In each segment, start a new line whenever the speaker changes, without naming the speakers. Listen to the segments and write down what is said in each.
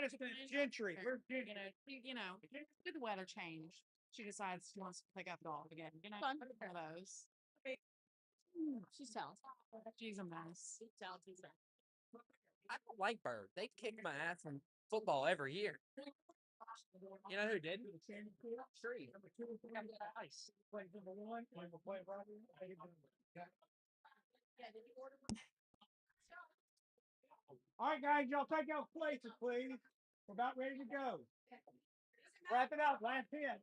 Addison, Gentry. Where's Gentry?
With the weather change, she decides she wants to pick up dog again. Fun for those. She's talented. She's a mess. She's talented.
I don't like Byrd. They kick my ass in football every year. You know who didn't? Shreve. Nice.
All right, guys, y'all take your places, please. We're about ready to go. Wrap it up. Last hit.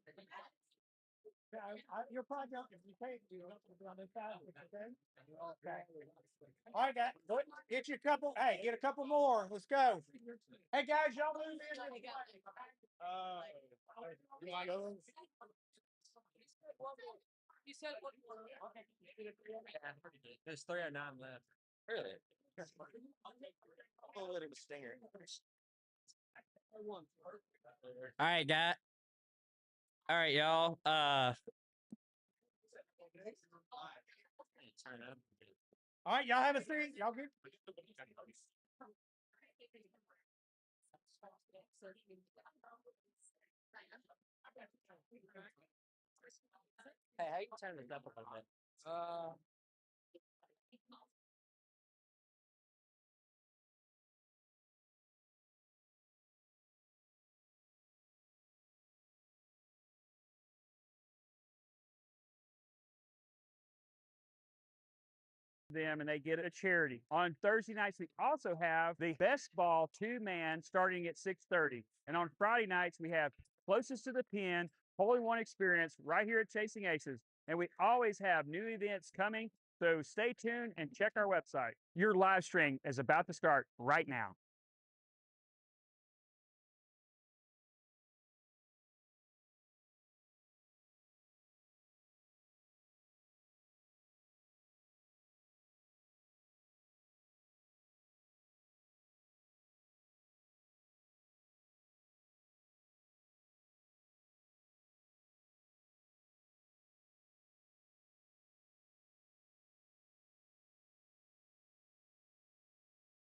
You're probably going to take you on this side. Okay. All right, guys. Get you a couple. Hey, get a couple more. Let's go. Hey, guys, y'all move in.
You said what?
There's 309 left. Really?
I'll let him stinger.
All right, guy. All right, y'all.
All right, y'all have a seat. Y'all good?
Hey, how you turn this up a little bit?
Them and they get a charity. On Thursday nights, we also have the best ball 2-man starting at 6:30. And on Friday nights, we have closest to the pin, hole in one experience right here at Chasing Aces. And we always have new events coming. So stay tuned and check our website. Your live stream is about to start right now.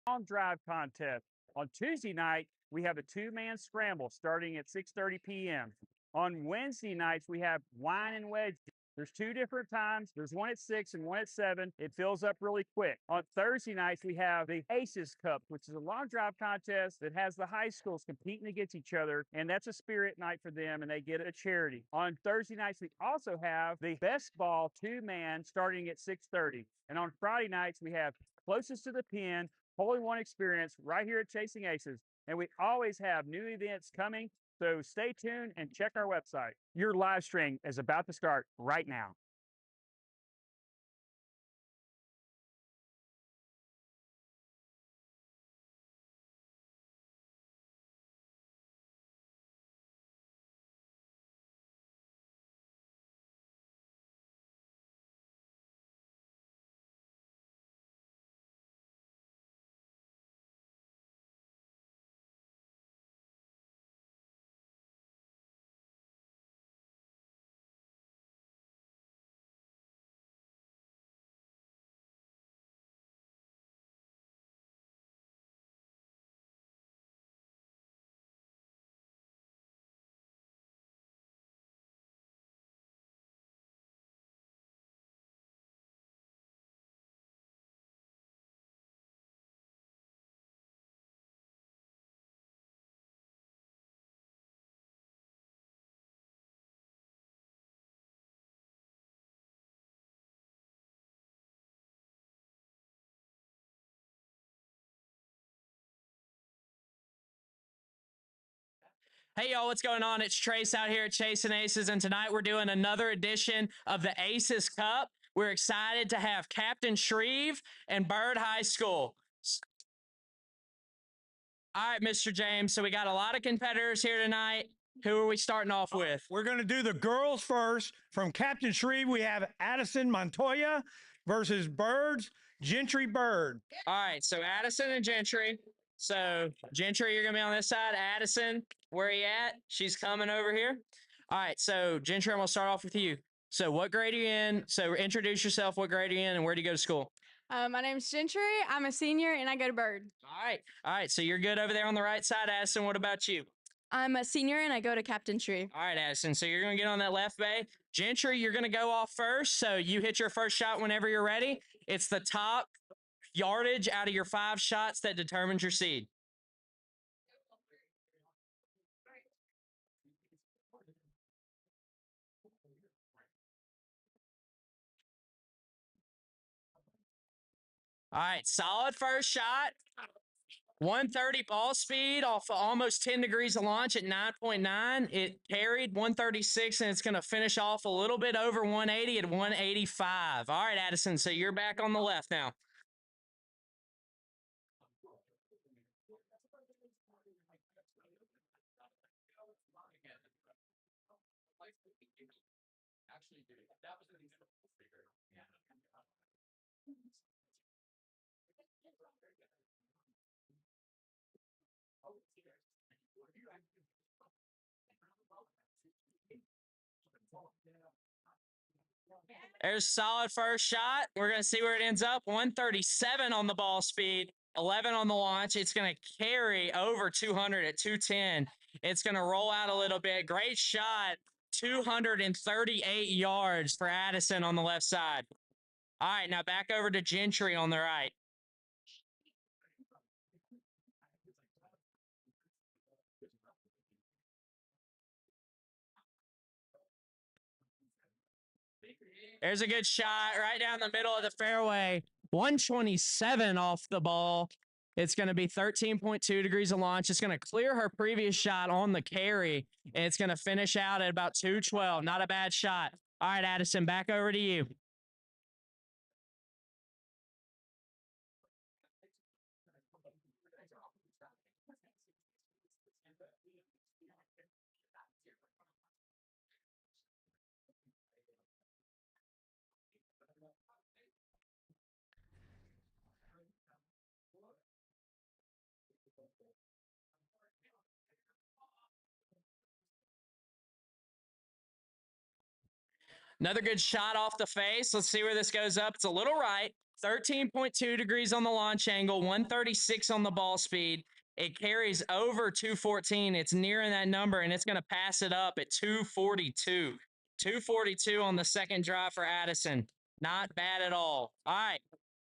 Long drive contest. On Tuesday night, we have a 2-man scramble starting at 6:30 p.m. On Wednesday nights, we have wine and wedge. There's 2 different times. There's one at 6 and one at 7. It fills up really quick. On Thursday nights, we have the Aces Cup, which is a long drive contest that has the high schools competing against each other. And that's a spirit night for them, and they get a charity. On Thursday nights, we also have the best ball 2-man starting at 6:30. And on Friday nights, we have closest to the pin, hole in one experience right here at Chasing Aces. And we always have new events coming. So stay tuned and check our website. Your live stream is about to start right now.
Hey, y'all, what's going on? It's Trace out here at Chasing Aces, and tonight we're doing another edition of the Aces Cup. We're excited to have Captain Shreve and Byrd High School. All right, Mr. James, so we got a lot of competitors here tonight. Who are we starting off with?
We're going to do the girls first. From Captain Shreve, we have Addison Montoya versus Byrd's Gentry Byrd.
All right, so Addison and Gentry. So, Gentry, you're going to be on this side. Addison, where are you at? She's coming over here. All right, so Gentry, I'm going to start off with you. So, what grade are you in? So, introduce yourself. What grade are you in, and where do you go to school?
My name's Gentry. I'm a senior and I go to Byrd.
All right. All right. So you're good over there on the right side, Addison. What about you?
I'm a senior and I go to Captain Shreve.
All right, Addison. So you're going to get on that left bay. Gentry, you're going to go off first. So you hit your first shot whenever you're ready. It's the top yardage out of your 5 shots that determines your seed. All right, solid first shot. 130 ball speed off of almost 10 degrees of launch at 9.9. It carried 136, and it's going to finish off a little bit over 180 at 185. All right, Addison, so you're back on the left now. There's a solid first shot. We're going to see where it ends up. 137 on the ball speed, 11 on the launch. It's going to carry over 200 at 210. It's going to roll out a little bit. Great shot. 238 yards for Addison on the left side. All right, now back over to Gentry on the right. There's a good shot right down the middle of the fairway. 127 off the ball. It's going to be 13.2 degrees of launch. It's going to clear her previous shot on the carry, and it's going to finish out at about 212. Not a bad shot. All right, Addison, back over to you. Another good shot off the face. Let's see where this goes up. It's a little right. 13.2 degrees on the launch angle, 136 on the ball speed. It carries over 214. It's nearing that number, and it's going to pass it up at 242. 242 on the second drive for Addison. Not bad at all. All right.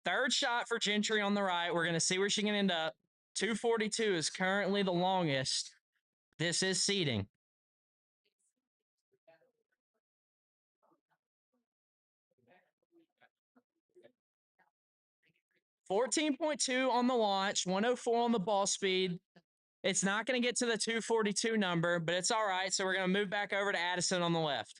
Third shot for Gentry on the right. We're going to see where she can end up. 242 is currently the longest. This is seeding. 14.2 on the launch, 104 on the ball speed. It's not going to get to the 242 number, but it's all right. So we're going to move back over to Addison on the left.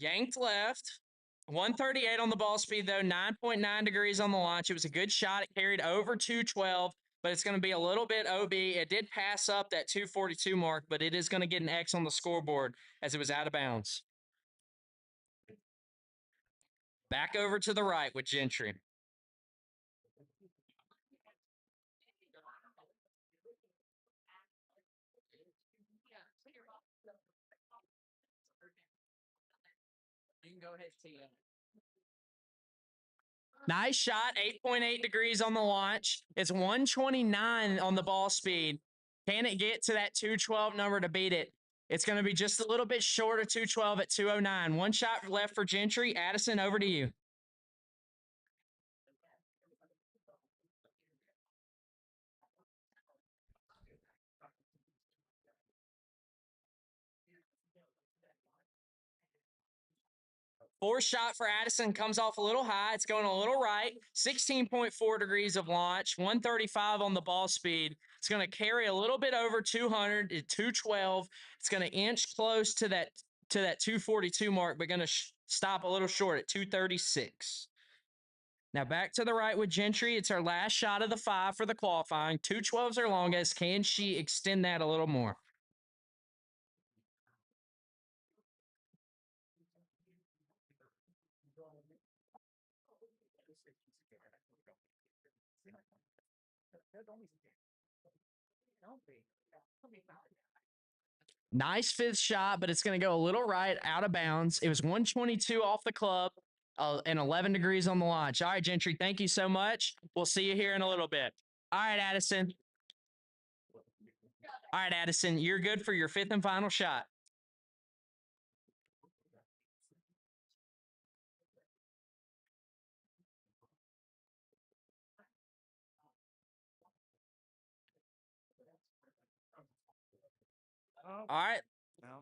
Yanked left. 138 on the ball speed, though. 9.9 degrees on the launch. It was a good shot. It carried over 212, but it's going to be a little bit OB. It did pass up that 242 mark, but it is going to get an X on the scoreboard as it was out of bounds. Back over to the right with Gentry. You can go ahead, Tia. Nice shot, 8.8 degrees on the launch. It's 129 on the ball speed. Can it get to that 212 number to beat it? It's going to be just a little bit short of 212 at 209. One shot left for Gentry. Addison, over to you. Fourth shot for Addison comes off a little high. It's going a little right. 16.4 degrees of launch, 135 on the ball speed. It's going to carry a little bit over 200 at 212. It's going to inch close to that 242 mark, but going to stop a little short at 236. Now back to the right with Gentry. It's her last shot of the 5 for the qualifying. 212s are longest. Can she extend that a little more? Nice 5th shot, but it's going to go a little right, out of bounds. It was 122 off the club and 11 degrees on the launch. All right, Gentry, thank you so much. We'll see you here in a little bit. All right, Addison. All right, Addison, you're good for your 5th and final shot. All right.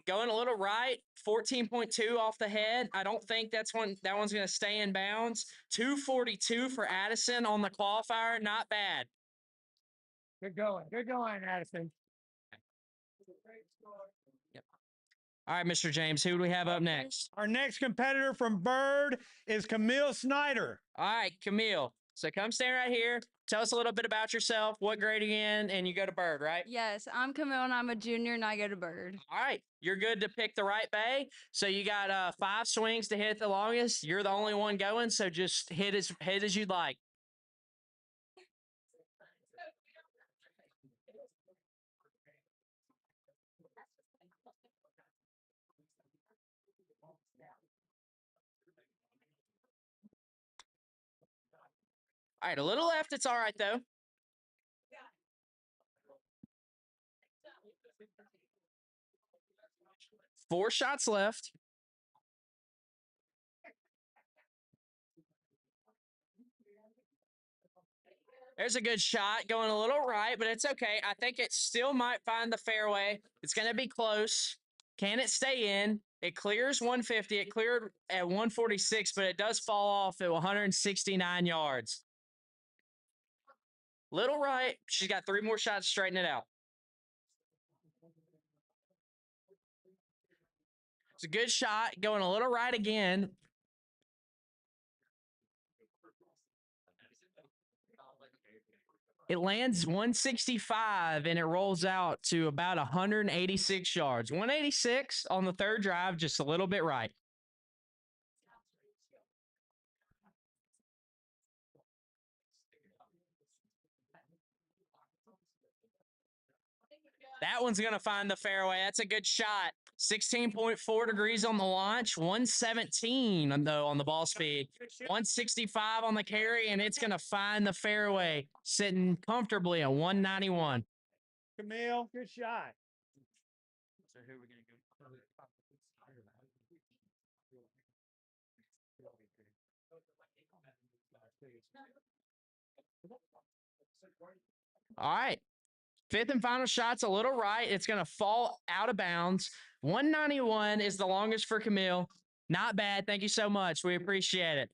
Going a little right, 14.2 off the head. I don't think that one's going to stay in bounds. 242 for Addison on the qualifier. Not bad.
Good going, Addison.
Yep. All right, Mr. James, who do we have up next?
Our next competitor from Byrd is Camille Snyder.
All right, Camille. So come stand right here. Tell us a little bit about yourself, what grade are you in, and you go to Byrd, right?
Yes, I'm Camille and I'm a junior and I go to Byrd.
All right, you're good to pick the right bay. So you got 5 swings to hit the longest. You're the only one going, so just hit as you'd like. All right, a little left. It's all right, though. Four shots left. There's a good shot going a little right, but it's okay. I think it still might find the fairway. It's going to be close. Can it stay in? It clears 150. It cleared at 146, but it does fall off at 169 yards. Little right. She's got 3 more shots to straighten it out. It's a good shot going a little right again. It lands 165 and it rolls out to about 186 yards. 186 on the 3rd drive, just a little bit right. That one's going to find the fairway. That's a good shot. 16.4 degrees on the launch, 117 on the ball speed, 165 on the carry, and it's going to find the fairway, sitting comfortably at 191.
Camille, good shot.
So who are we going to go? All right. 5th and final shot's a little right. It's going to fall out of bounds. 191 is the longest for Camille. Not bad. Thank you so much. We appreciate it.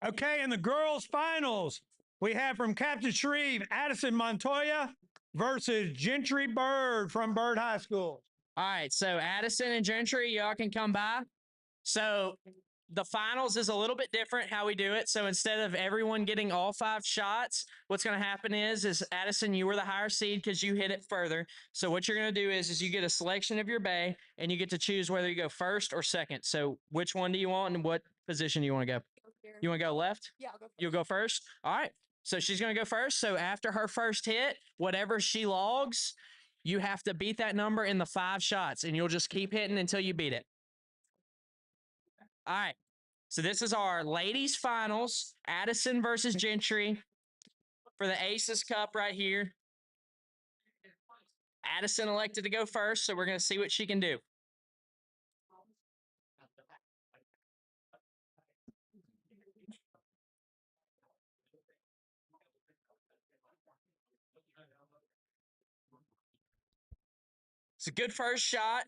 Okay, in the girls' finals, we have from Captain Shreve, Addison Montoya versus Gentry Byrd from Byrd High School.
All right, so Addison and Gentry, y'all can come by. So the finals is a little bit different how we do it. So instead of everyone getting all 5 shots, what's going to happen is Addison, you were the higher seed because you hit it further. So what you're going to do is you get a selection of your bay and you get to choose whether you go first or second. So which one do you want and what position do you want to go? You want to go left?
Yeah, I'll go first.
You'll go first? All right. So she's going to go first. So after her first hit, whatever she logs, you have to beat that number in the 5 shots and you'll just keep hitting until you beat it. All right. So this is our ladies finals, Addison versus Gentry for the Aces Cup right here. Addison elected to go first, so we're going to see what she can do. It's a good first shot.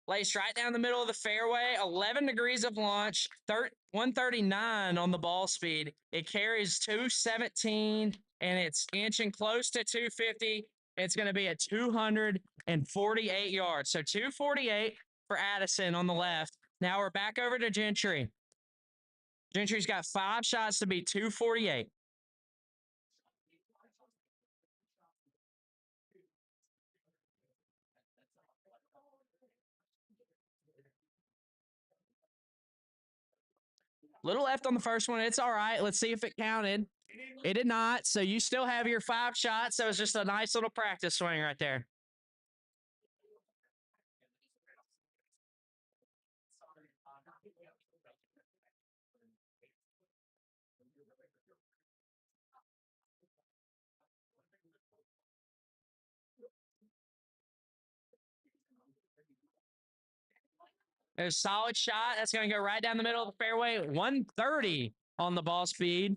Laced right down the middle of the fairway, 11 degrees of launch, 139 on the ball speed. It carries 217, and it's inching close to 250. It's going to be at 248 yards. So 248 for Addison on the left, Now we're back over to Gentry. Gentry's got 5 shots to beat 248. Little left on the first one. It's all right. Let's see if it counted. It did not. So you still have your 5 shots. That was just a nice little practice swing right there. There's a solid shot. That's going to go right down the middle of the fairway. 130 on the ball speed.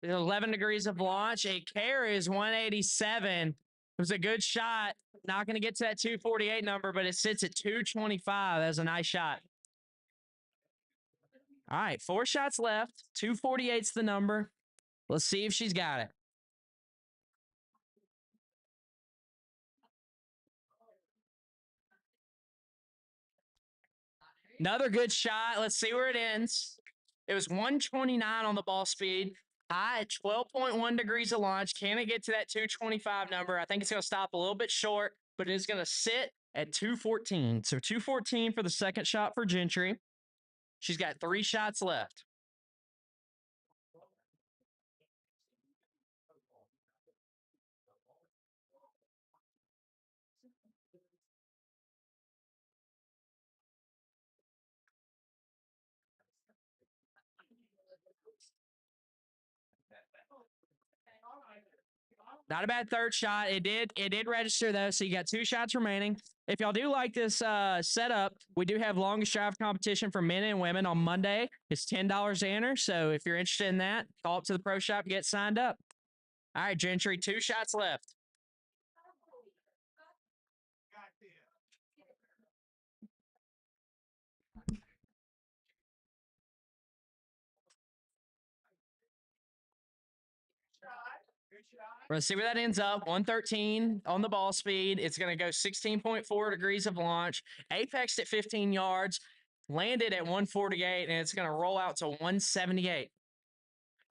11 degrees of launch. It carries 187. It was a good shot. Not going to get to that 248 number, but it sits at 225. That was a nice shot. All right, 4 shots left. 248's the number. Let's see if she's got it. Another good shot. Let's see where it ends. It was 129 on the ball speed. High at 12.1 degrees of launch. Can it get to that 225 number? I think it's going to stop a little bit short, but it is going to sit at 214. So 214 for the second shot for Gentry. She's got 3 shots left. Not a bad third shot. It did register though, so you got 2 shots remaining. If y'all do like this setup, we do have longest drive competition for men and women on Monday. It's $10 to enter. So if you're interested in that, call up to the pro shop, get signed up. All right, Gentry, 2 shots left. We're going to see where that ends up. 113 on the ball speed. It's going to go 16.4 degrees of launch. Apexed at 15 yards. Landed at 148, and it's going to roll out to 178.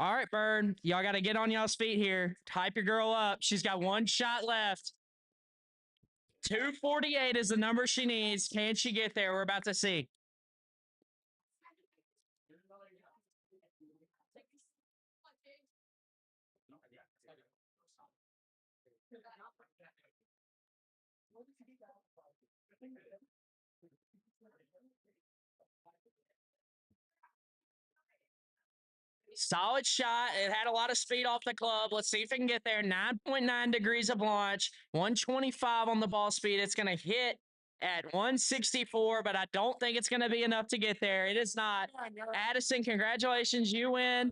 All right, Byrd. Y'all got to get on y'all's feet here. Hype your girl up. She's got 1 shot left. 248 is the number she needs. Can she get there? We're about to see. Solid shot. It had a lot of speed off the club. Let's see if it can get there. 9.9 degrees of launch, 125 on the ball speed. It's going to hit at 164, but I don't think it's going to be enough to get there. It is not. Addison, congratulations. You win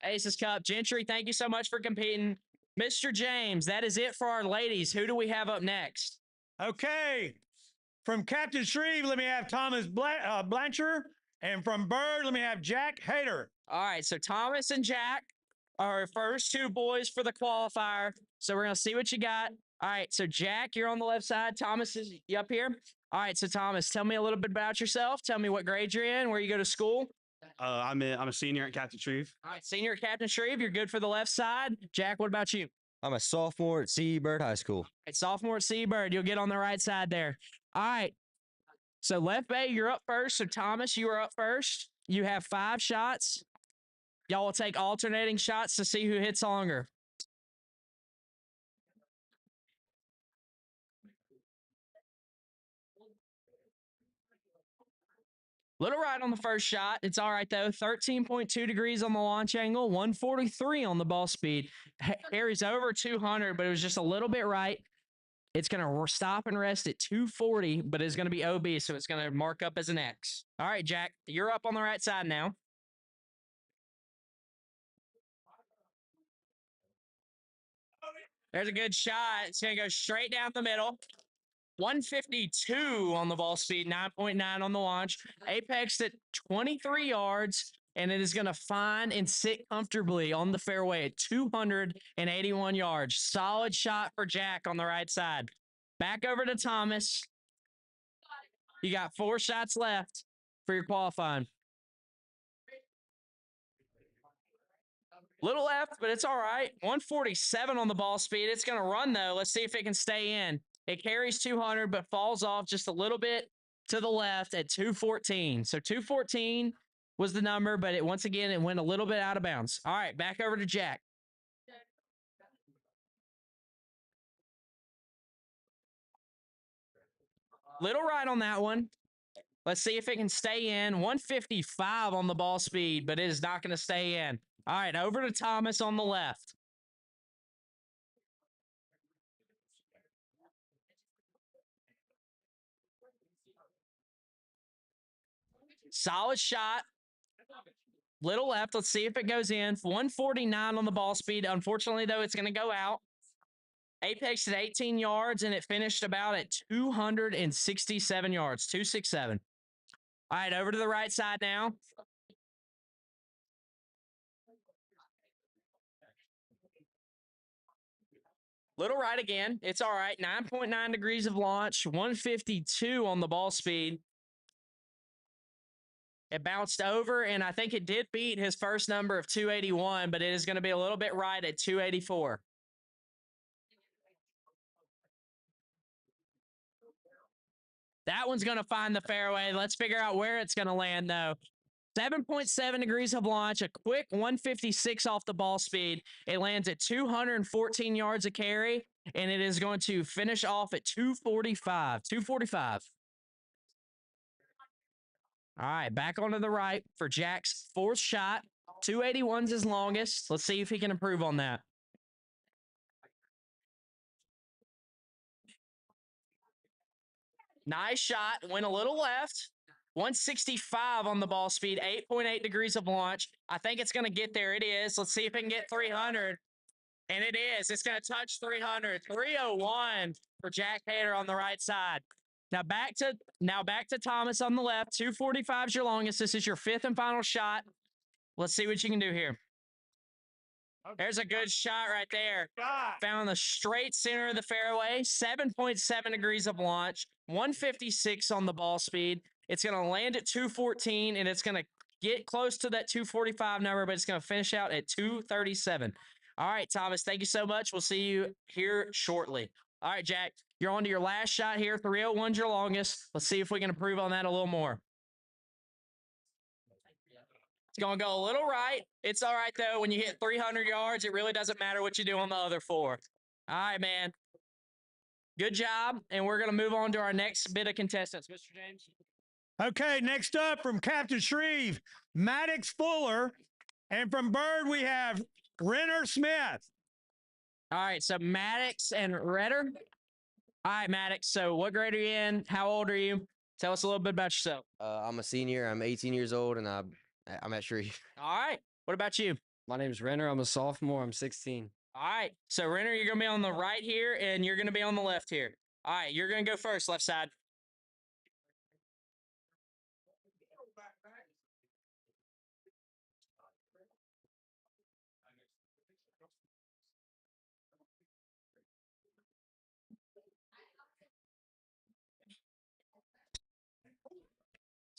Aces Cup. Gentry, thank you so much for competing. Mr. James, that is it for our ladies. Who do we have up next?
Okay. From Captain Shreve, let me have Thomas Blanchard. And from Byrd, let me have Jack Hader.
All right, so Thomas and Jack are our first 2 boys for the qualifier. So we're going to see what you got. All right, so Jack, you're on the left side. Thomas is up here. All right, so Thomas, tell me a little bit about yourself. Tell me what grade you're in, where you go to school.
I'm a senior at Captain Shreve.
All right, senior at Captain Shreve. You're good for the left side. Jack, what about you?
I'm a sophomore at Byrd High School.
All right, sophomore at Byrd. You'll get on the right side there. All right. So left bay, you're up first. So Thomas, you are up first. You have 5 shots. Y'all will take alternating shots to see who hits longer. Little right on the first shot. It's all right, though. 13.2 degrees on the launch angle, 143 on the ball speed. Carries over 200, but it was just a little bit right. It's going to stop and rest at 240, but it's going to be OB, so it's going to mark up as an X. All right, Jack, you're up on the right side now. There's a good shot. It's going to go straight down the middle. 152 on the ball speed, 9.9 on the launch. Apex at 23 yards, and it is going to find and sit comfortably on the fairway at 281 yards. Solid shot for Jack on the right side. Back over to Thomas. You got 4 shots left. for your qualifying. Little left, but it's all right. 147 on the ball speed. It's going to run, though. Let's see if it can stay in. It carries 200, but falls off just a little bit to the left at 214. So 214 was the number, but once again, it went a little bit out of bounds. All right, back over to Jack. Little right on that one. Let's see if it can stay in. 155 on the ball speed, but it is not going to stay in. All right, over to Thomas on the left. Solid shot. Little left. Let's see if it goes in. 149 on the ball speed. Unfortunately, though, it's going to go out. Apex at 18 yards, and it finished about at 267 yards. 267. All right, over to the right side now. Little right again. It's all right. 9.9 degrees of launch. 152 on the ball speed. It bounced over, and I think it did beat his first number of 281, but it is going to be a little bit right at 284. That one's going to find the fairway. Let's figure out where it's going to land, though. 7.7 degrees of launch, a quick 156 off the ball speed. It lands at 214 yards of carry, and it is going to finish off at 245. 245. All right, back onto the right for Jack's fourth shot. 281's his longest. Let's see if he can improve on that. Nice shot. Went a little left. 165 on the ball speed. 8.8 degrees of launch. I think it's going to get there. It is. Let's see if it can get 300. And it is. It's going to touch 300. 301 for Jack Hader on the right side. Now back to Thomas on the left. 245 is your longest. This is your fifth and final shot. Let's see what you can do here. There's a good shot right there. Found the straight center of the fairway. 7.7 degrees of launch. 156 on the ball speed. It's going to land at 214, and it's going to get close to that 245 number, but it's going to finish out at 237. All right, Thomas, thank you so much. We'll see you here shortly. All right, Jack, you're on to your last shot here. 301's your longest. Let's see if we can improve on that a little more. It's going to go a little right. It's all right, though. When you hit 300 yards, it really doesn't matter what you do on the other four. All right, man. Good job. And we're going to move on to our next bit of contestants. Mr. James.
Okay, next up from Captain Shreve, Maddox Fuller. And from Byrd, we have Renner Smith.
All right, so Maddox and Redder. All right, Maddox. So what grade are you in? How old are you? Tell us a little bit about yourself.
I'm a senior. I'm 18 years old, and I'm at Shreve.
All right. What about you?
My name's Renner. I'm a sophomore. I'm 16.
All right. So, Renner, you're going to be on the right here, and you're going to be on the left here. All right. You're going to go first, left side.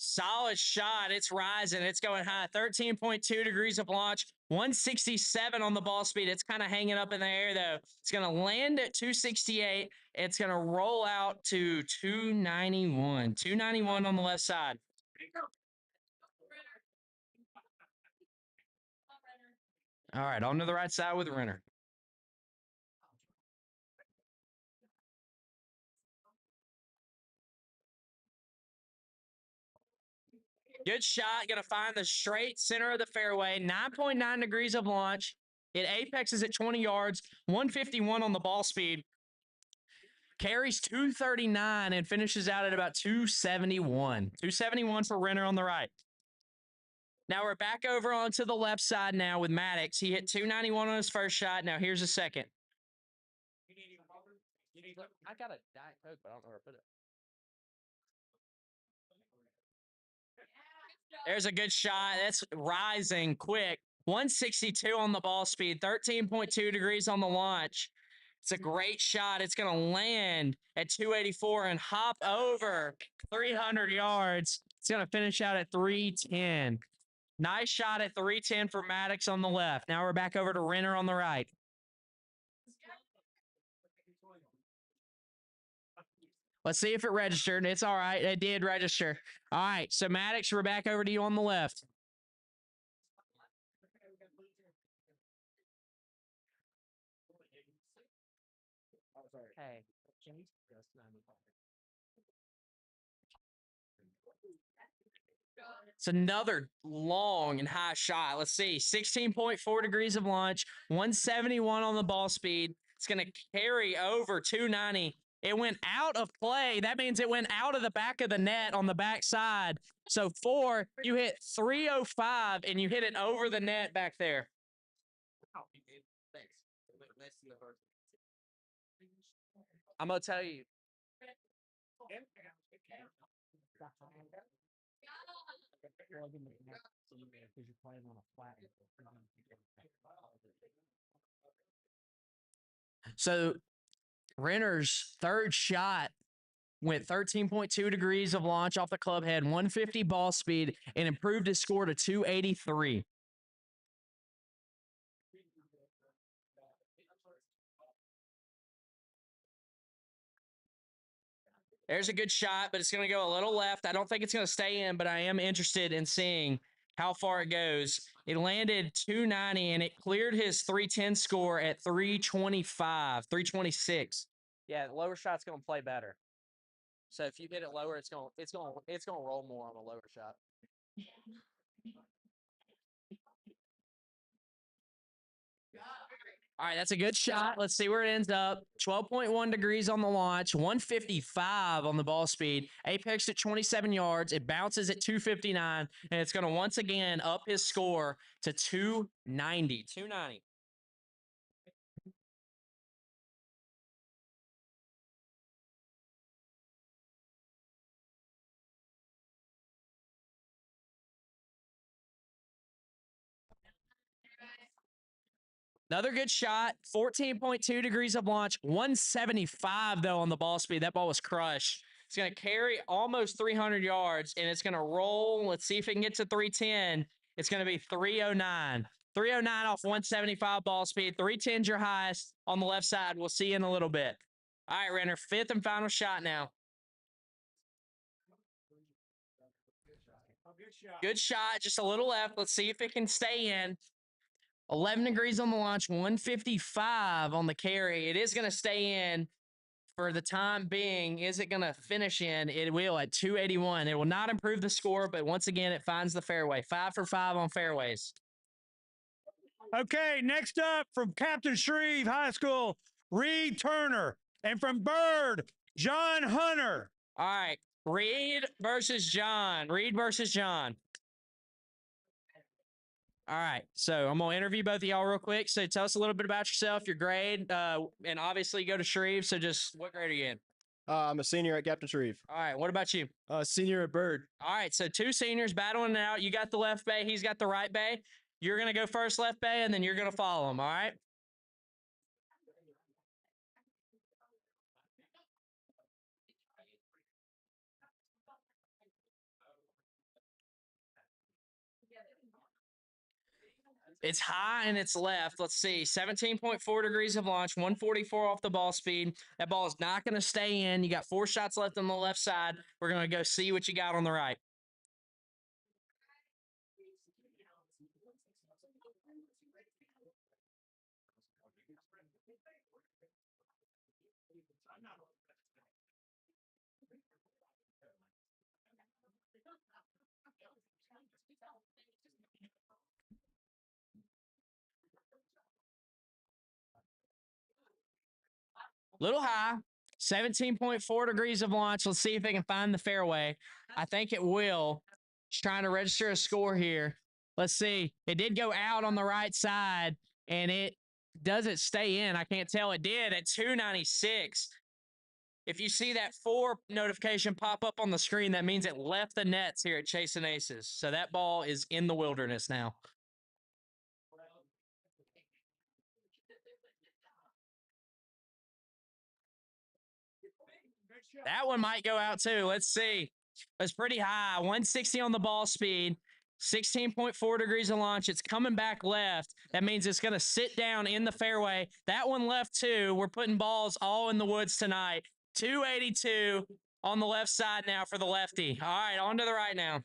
Solid shot. It's rising. It's going high. 13.2 degrees of launch. 167 on the ball speed. It's kind of hanging up in the air, though. It's going to land at 268. It's going to roll out to 291. 291 on the left side. All right, on to the right side with Renner. Good shot. Going to find the straight center of the fairway. 9.9 degrees of launch. It apexes at 20 yards. 151 on the ball speed. Carries 239 and finishes out at about 271. 271 for Renner on the right. Now we're back over onto the left side now with Maddox. He hit 291 on his first shot. Now here's a second. I got a Diet Coke, but I don't know where to put it. There's a good shot. That's rising quick. 162 on the ball speed, 13.2 degrees on the launch. It's a great shot. It's going to land at 284 and hop over 300 yards. It's going to finish out at 310. Nice shot at 310 for Maddox on the left. Now we're back over to Renner on the right. Let's see if it registered. It's all right. It did register. All right. So Maddox, we're back over to you on the left. Hey. It's another long and high shot. Let's see. 16.4 degrees of launch, 171 on the ball speed. It's going to carry over 290. It went out of play. That means it went out of the back of the net on the back side. So 4, you hit 305 and you hit it over the net back there. I'm going to tell you. So Renner's third shot went 13.2 degrees of launch off the club head, 150 ball speed, and improved his score to 283. There's a good shot, but it's going to go a little left. I don't think it's going to stay in, but I am interested in seeing how far it goes. It landed 290, and it cleared his 310 score at 325, 326. Yeah, the lower shot's going to play better. So if you hit it lower, it's going to roll more on the lower shot. All right, that's a good shot. Let's see where it ends up. 12.1 degrees on the launch, 155 on the ball speed. Apex at 27 yards. It bounces at 259, and it's going to once again up his score to 290. 290. Another good shot, 14.2 degrees of launch, 175 though on the ball speed. That ball was crushed. It's going to carry almost 300 yards, and it's going to roll. Let's see if it can get to 310. It's going to be 309. 309 off 175 ball speed. 310's your highest on the left side. We'll see you in a little bit. All right, Renner, fifth and final shot now. Good shot, just a little left. Let's see if it can stay in. 11 degrees on the launch, 155 on the carry. It is going to stay in for the time being. Is it going to finish in? It will at 281. It will not improve the score, but once again, it finds the fairway. 5 for 5 on fairways.
Okay, next up from Captain Shreve High School, Reed Turner. And from Byrd, John Hunter.
All right, Reed versus John. Reed versus John. All right, so I'm going to interview both of y'all real quick. So tell us a little bit about yourself, your grade, and obviously you go to Shreve. So just what grade are you in?
I'm a senior at Captain Shreve.
All right, what about you?
Senior at Byrd.
All right, so 2 seniors battling it out. You got the left bay, he's got the right bay. You're going to go first left bay, and then you're going to follow him, all right? It's high and it's left. Let's see. 17.4 degrees of launch, 144 off the ball speed. That ball is not going to stay in. You got 4 shots left on the left side. We're going to go see what you got on the right. Little high, 17.4 degrees of launch. Let's see if it can find the fairway. I think it will. Just trying to register a score here. Let's see. It did go out on the right side, and it doesn't stay in. I can't tell. It did at 296. If you see that 4 notification pop up on the screen, that means it left the nets here at Chasing Aces. So that ball is in the wilderness now. That one might go out too. Let's see. It's pretty high. 160 on the ball speed. 16.4 degrees of launch. It's coming back left. That means it's going to sit down in the fairway. That one left too. We're putting balls all in the woods tonight. 282 on the left side now for the lefty. All right, on to the right now.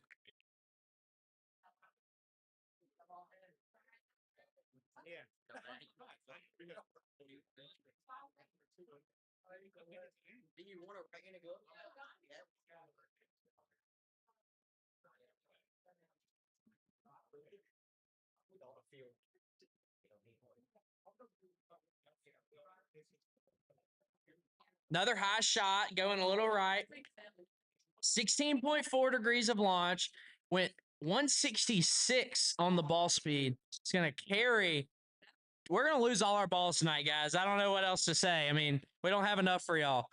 Another high shot going a little right. 16.4 degrees of launch. Went 166 on the ball speed. It's going to carry. We're going to lose all our balls tonight, guys. I don't know what else to say. I mean, we don't have enough for y'all.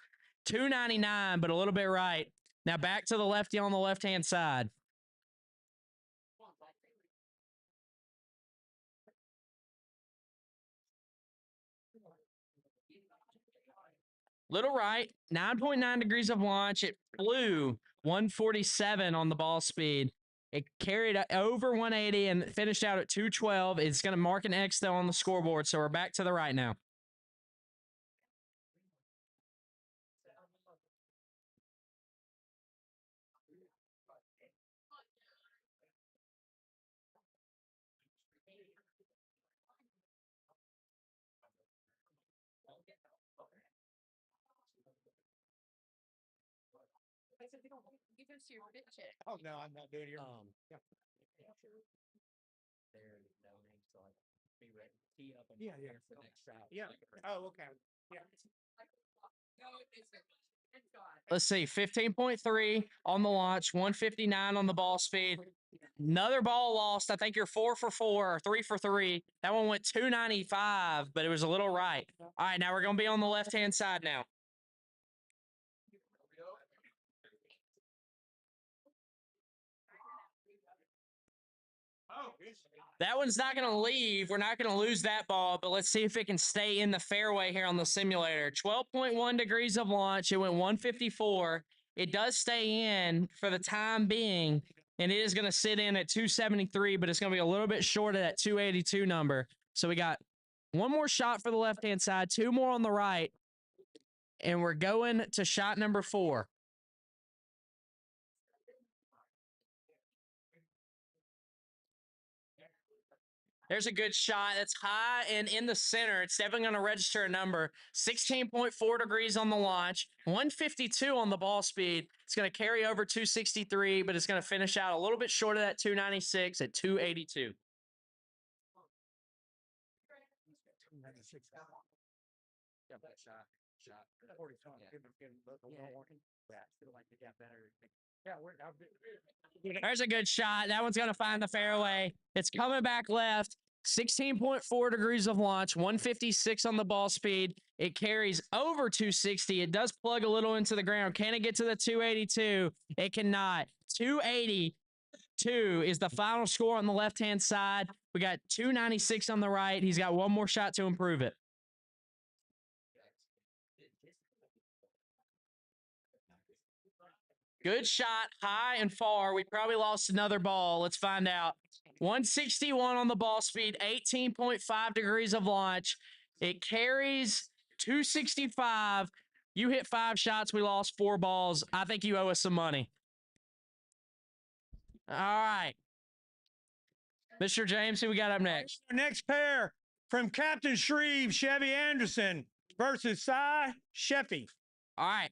299, but a little bit right. Now back to the lefty on the left-hand side. Little right, 9.9 degrees of launch. It flew 147 on the ball speed. It carried over 180 and finished out at 212. It's going to mark an X, though, on the scoreboard, so we're back to the right now.
Oh, no, I'm not doing it. Yeah. Yeah. Oh, okay. Yeah.
Let's see, 15.3 on the launch, 159 on the ball speed. Another ball lost. I think you're 4 for 4 or 3 for 3. That one went 295, but it was a little right. All right, now we're going to be on the left-hand side now. That one's not going to leave. We're not going to lose that ball, but let's see if it can stay in the fairway here on the simulator. 12.1 degrees of launch. It went 154. It does stay in for the time being, and it is going to sit in at 273, but it's going to be a little bit short of that 282 number. So we got one more shot for the left-hand side, 2 more on the right, and we're going to shot number 4. There's a good shot. That's high and in the center. It's definitely going to register a number. 16.4 degrees on the launch, 152 on the ball speed. It's going to carry over 263, but it's going to finish out a little bit short of that 296 at 282. There's a good shot. That one's going to find the fairway. It's coming back left. 16.4 degrees of launch, 156 on the ball speed. It carries over 260. It does plug a little into the ground. Can it get to the 282? It cannot. 282 is the final score on the left-hand side. We got 296 on the right. He's got one more shot to improve it. Good shot, high and far. We probably lost another ball. Let's find out. 161 on the ball speed, 18.5 degrees of launch. It carries 265. You hit 5 shots. We lost 4 balls. I think you owe us some money. All right. Mr. James, who we got up next?
Our next pair from Captain Shreve, Chevy Anderson versus Cy Sheffy.
All right.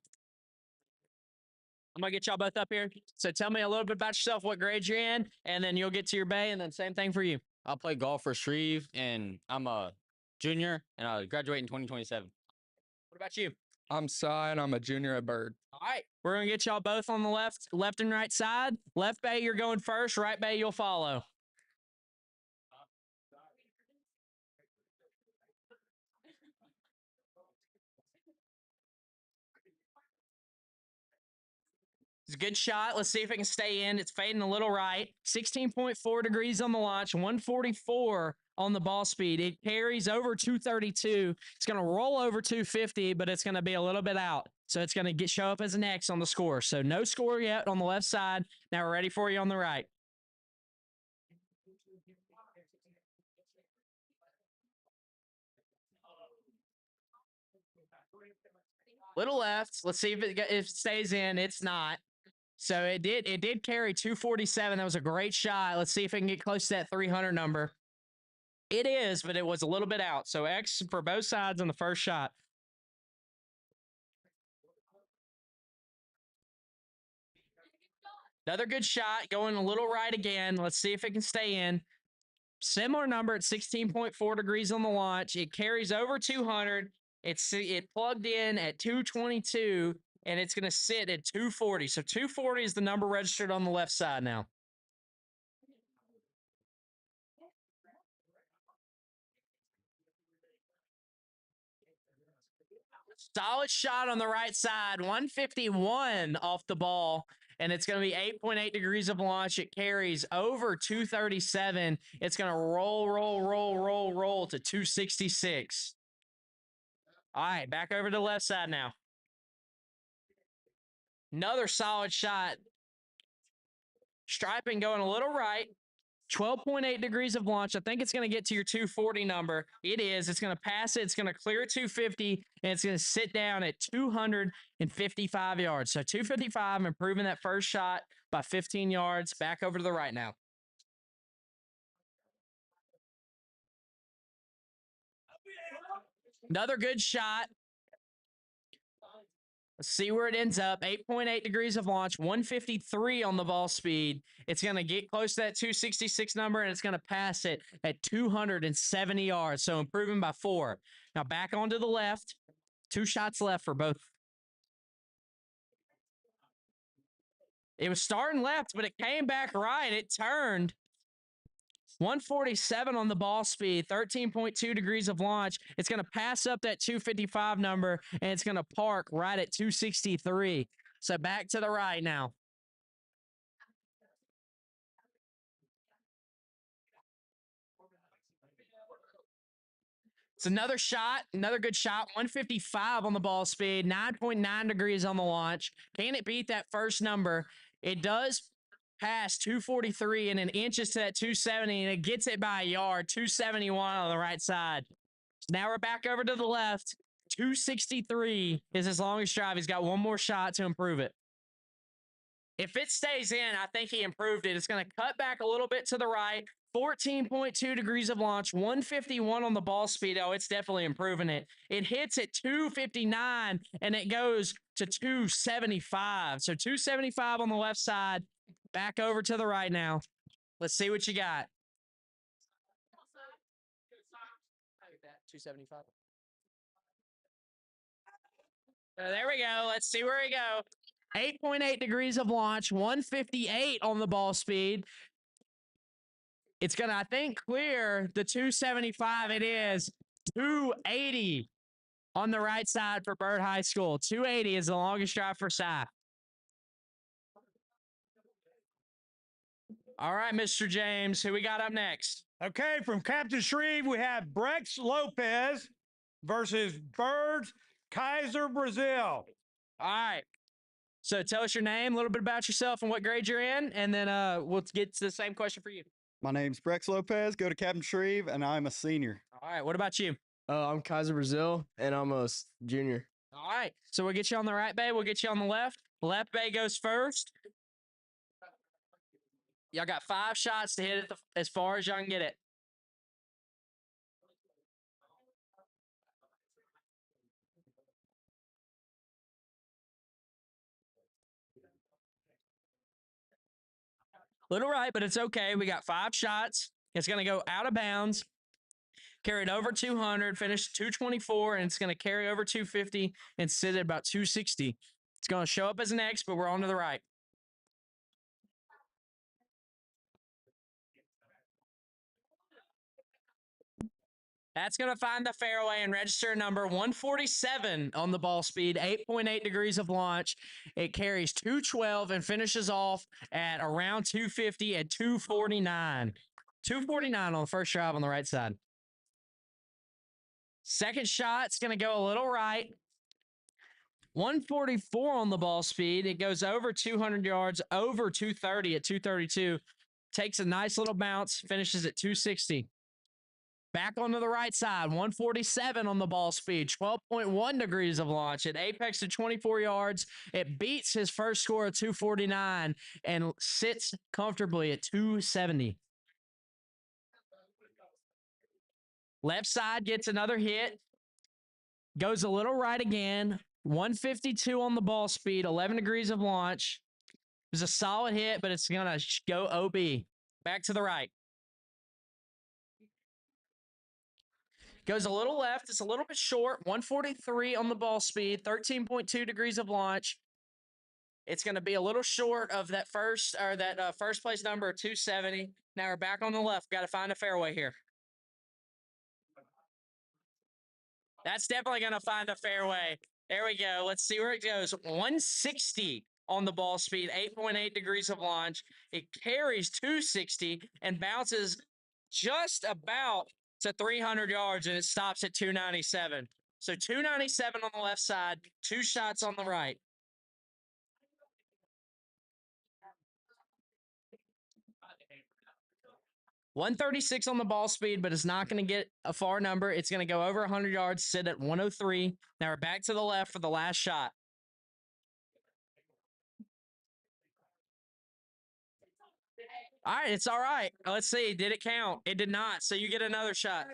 I'm going to get y'all both up here. So tell me a little bit about yourself, what grade you're in, and then you'll get to your bay, and then same thing for you.
I'll play golf for Shreve, and I'm a junior, and I'll graduate in 2027.
What about you?
I'm Cy, and I'm a junior at Byrd.
All right. We're going to get y'all both on the left and right side. Left bay, you're going first. Right bay, you'll follow. It's a good shot. Let's see if it can stay in. It's fading a little right. 16.4 degrees on the launch, 144 on the ball speed. It carries over 232. It's going to roll over 250, but it's going to be a little bit out. So it's going to show up as an X on the score. So no score yet on the left side. Now we're ready for you on the right. Little left. Let's see if it stays in. It's not. So it did carry 247. That was a great shot. Let's see if it can get close to that 300 number. It is, but it was a little bit out. So X for both sides on the first shot. Another good shot, going a little right again. Let's see if it can stay in. Similar number at 16.4 degrees on the launch. It carries over 200. It plugged in at 222, and it's going to sit at 240. So 240 is the number registered on the left side now. Solid shot on the right side, 151 off the ball, and it's going to be 8.8 degrees of launch. It carries over 237. It's going to roll to 266. All right, back over to the left side now. Another solid shot. Striping going a little right. 12.8 degrees of launch. I think it's going to get to your 240 number. It is. It's going to pass it. It's going to clear 250, and it's going to sit down at 255 yards. So 255, improving that first shot by 15 yards. Back over to the right now. Another good shot. Let's see where it ends up. 8.8 degrees of launch, 153 on the ball speed. It's going to get close to that 266 number, and it's going to pass it at 270 yards. So improving by 4. Now back onto the left. 2 shots left for both. It was starting left, but it came back right. It turned. 147 on the ball speed, 13.2 degrees of launch. It's going to pass up that 255 number, and it's going to park right at 263. So back to the right now. It's another shot, another good shot, 155 on the ball speed, 9.9 degrees on the launch. Can it beat that first number? It does pass 243 and an inches to that 270, and it gets it by a yard, 271 on the right side. So now we're back over to the left. 263 is his longest drive. He's got one more shot to improve it. If it stays in, I think he improved it. It's going to cut back a little bit to the right. 14.2 degrees of launch, 151 on the ball speed. Oh, it's definitely improving it. It hits at 259, and it goes to 275. So 275 on the left side. Back over to the right now. Let's see what you got. 275. There we go. Let's see where we go. 8.8 degrees of launch, 158 on the ball speed. It's going to, I think, clear the 275. It is 280 on the right side for Byrd High School. 280 is the longest drive for Cy. All right, Mr. James, who we got up next?
Okay, from Captain Shreve, we have Brex Lopez versus Byrd's Kaiser Brazil.
All right. So tell us your name, a little bit about yourself and what grade you're in, and then we'll get to the same question for you.
My name's Brex Lopez, go to Captain Shreve, and I'm a senior.
All right, what about you?
I'm Kaiser Brazil, and I'm a junior.
All right, so we'll get you on the right bay. We'll get you on the left. Left bay goes first. Y'all got 5 shots to hit it as far as y'all can get it. Little right, but it's okay. We got 5 shots. It's going to go out of bounds. Carried over 200, finish 224, and it's going to carry over 250 and sit at about 260. It's going to show up as an X, but we're on to the right. That's going to find the fairway and register number 147 on the ball speed, 8.8 degrees of launch. It carries 212 and finishes off at around 250 at 249. 249 on the first drive on the right side. Second shot's going to go a little right. 144 on the ball speed. It goes over 200 yards, over 230 at 232. Takes a nice little bounce, finishes at 260. Back onto the right side, 147 on the ball speed, 12.1 degrees of launch. It apex to 24 yards. It beats his first score of 249 and sits comfortably at 270. Left side gets another hit. Goes a little right again. 152 on the ball speed, 11 degrees of launch. It was a solid hit, but it's going to go OB. Back to the right. Goes a little left. It's a little bit short. 143 on the ball speed, 13.2 degrees of launch. It's going to be a little short of that first place number of 270. Now we're back on the left. Got to find a fairway here. That's definitely going to find a fairway. There we go. Let's see where it goes. 160 on the ball speed, 8.8 degrees of launch. It carries 260 and bounces just about to 300 yards, and it stops at 297. So 297 on the left side, 2 shots on the right. .136 on the ball speed, but it's not going to get a far number. It's going to go over 100 yards, sit at 103. Now we're back to the left for the last shot. All right, it's all right. Let's see. Did it count? It did not. So you get another shot.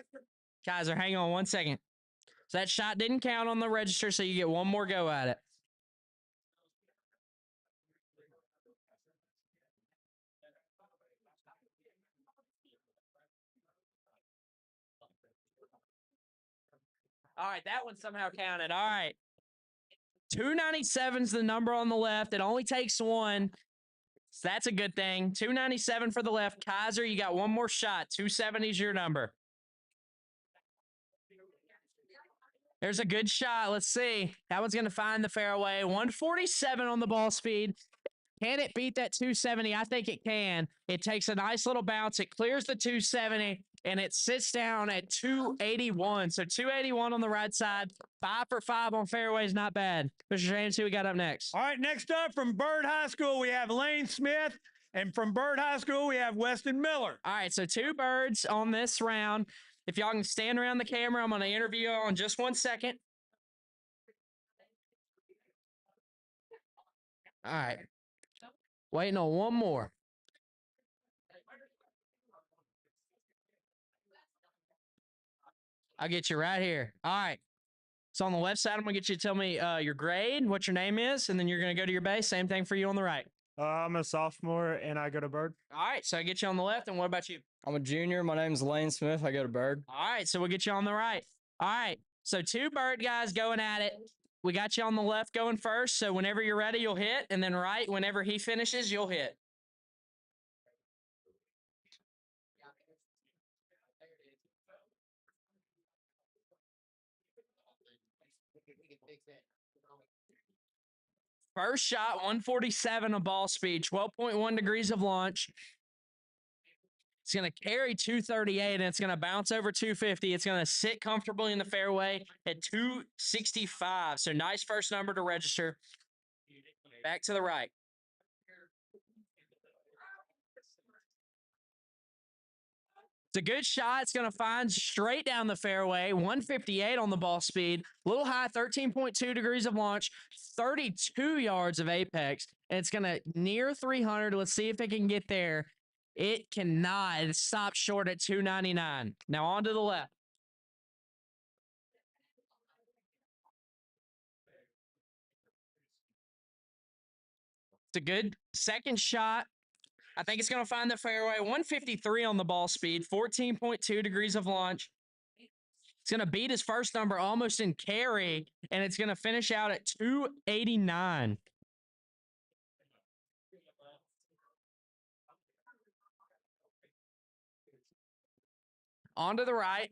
Kaiser, hang on 1 second. So that shot didn't count on the register, so you get one more go at it. All right, that one somehow counted. All right. 297 is the number on the left. It only takes one. So that's a good thing. 297 for the left. Kaiser, you got one more shot. 270 is your number. There's a good shot. Let's see. That one's going to find the fairway. 147 on the ball speed. Can it beat that 270? I think it can. It takes a nice little bounce. It clears the 270, and it sits down at 281. So 281 on the right side. 5 for 5 on fairways. Not bad. Mr. James, who we got up next?
All right, next up from Byrd High School, we have Lane Smith. And from Byrd High School, we have Weston Miller.
All right, so 2 birds on this round. If y'all can stand around the camera, I'm going to interview y'all in just 1 second. All right. Waiting on one more. I'll get you right here. All right. So on the left side, I'm going to get you to tell me your grade, what your name is, and then you're going to go to your base. Same thing for you on the right.
I'm a sophomore, and I go to Byrd.
All right. So I get you on the left, and what about you?
I'm a junior. My name's Lane Smith. I go to Byrd.
All right. So we'll get you on the right. All right. So 2 Byrd guys going at it. We got you on the left going first. So whenever you're ready, you'll hit. And then right, whenever he finishes, you'll hit. First shot, 147 of ball speed, 12.1 degrees of launch. It's going to carry 238, and it's going to bounce over 250. It's going to sit comfortably in the fairway at 265. So nice first number to register. Back to the right. It's a good shot. It's going to find straight down the fairway. 158 on the ball speed. A little high, 13.2 degrees of launch, 32 yards of apex. And it's going to near 300. Let's see if it can get there. It cannot. It stopped short at 299. Now on to the left. It's a good second shot. I think it's going to find the fairway. 153 on the ball speed, 14.2 degrees of launch. It's going to beat his first number almost in carry, and it's going to finish out at 289. On to the right.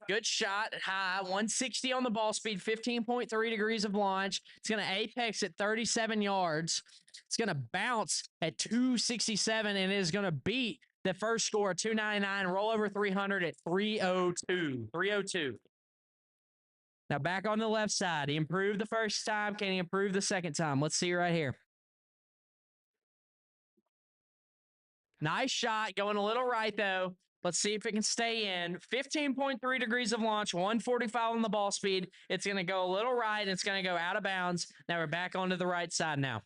Good shot, high, 160 on the ball speed, 15.3 degrees of launch. It's going to apex at 37 yards. It's going to bounce at 267, and it is going to beat the first score, 299, roll over 300 at 302. 302. Now back on the left side. He improved the first time. Can he improve the second time? Let's see right here. Nice shot. Going a little right, though. Let's see if it can stay in. 15.3 degrees of launch, 145 on the ball speed. It's going to go a little right, and it's going to go out of bounds. Now we're back onto the right side now.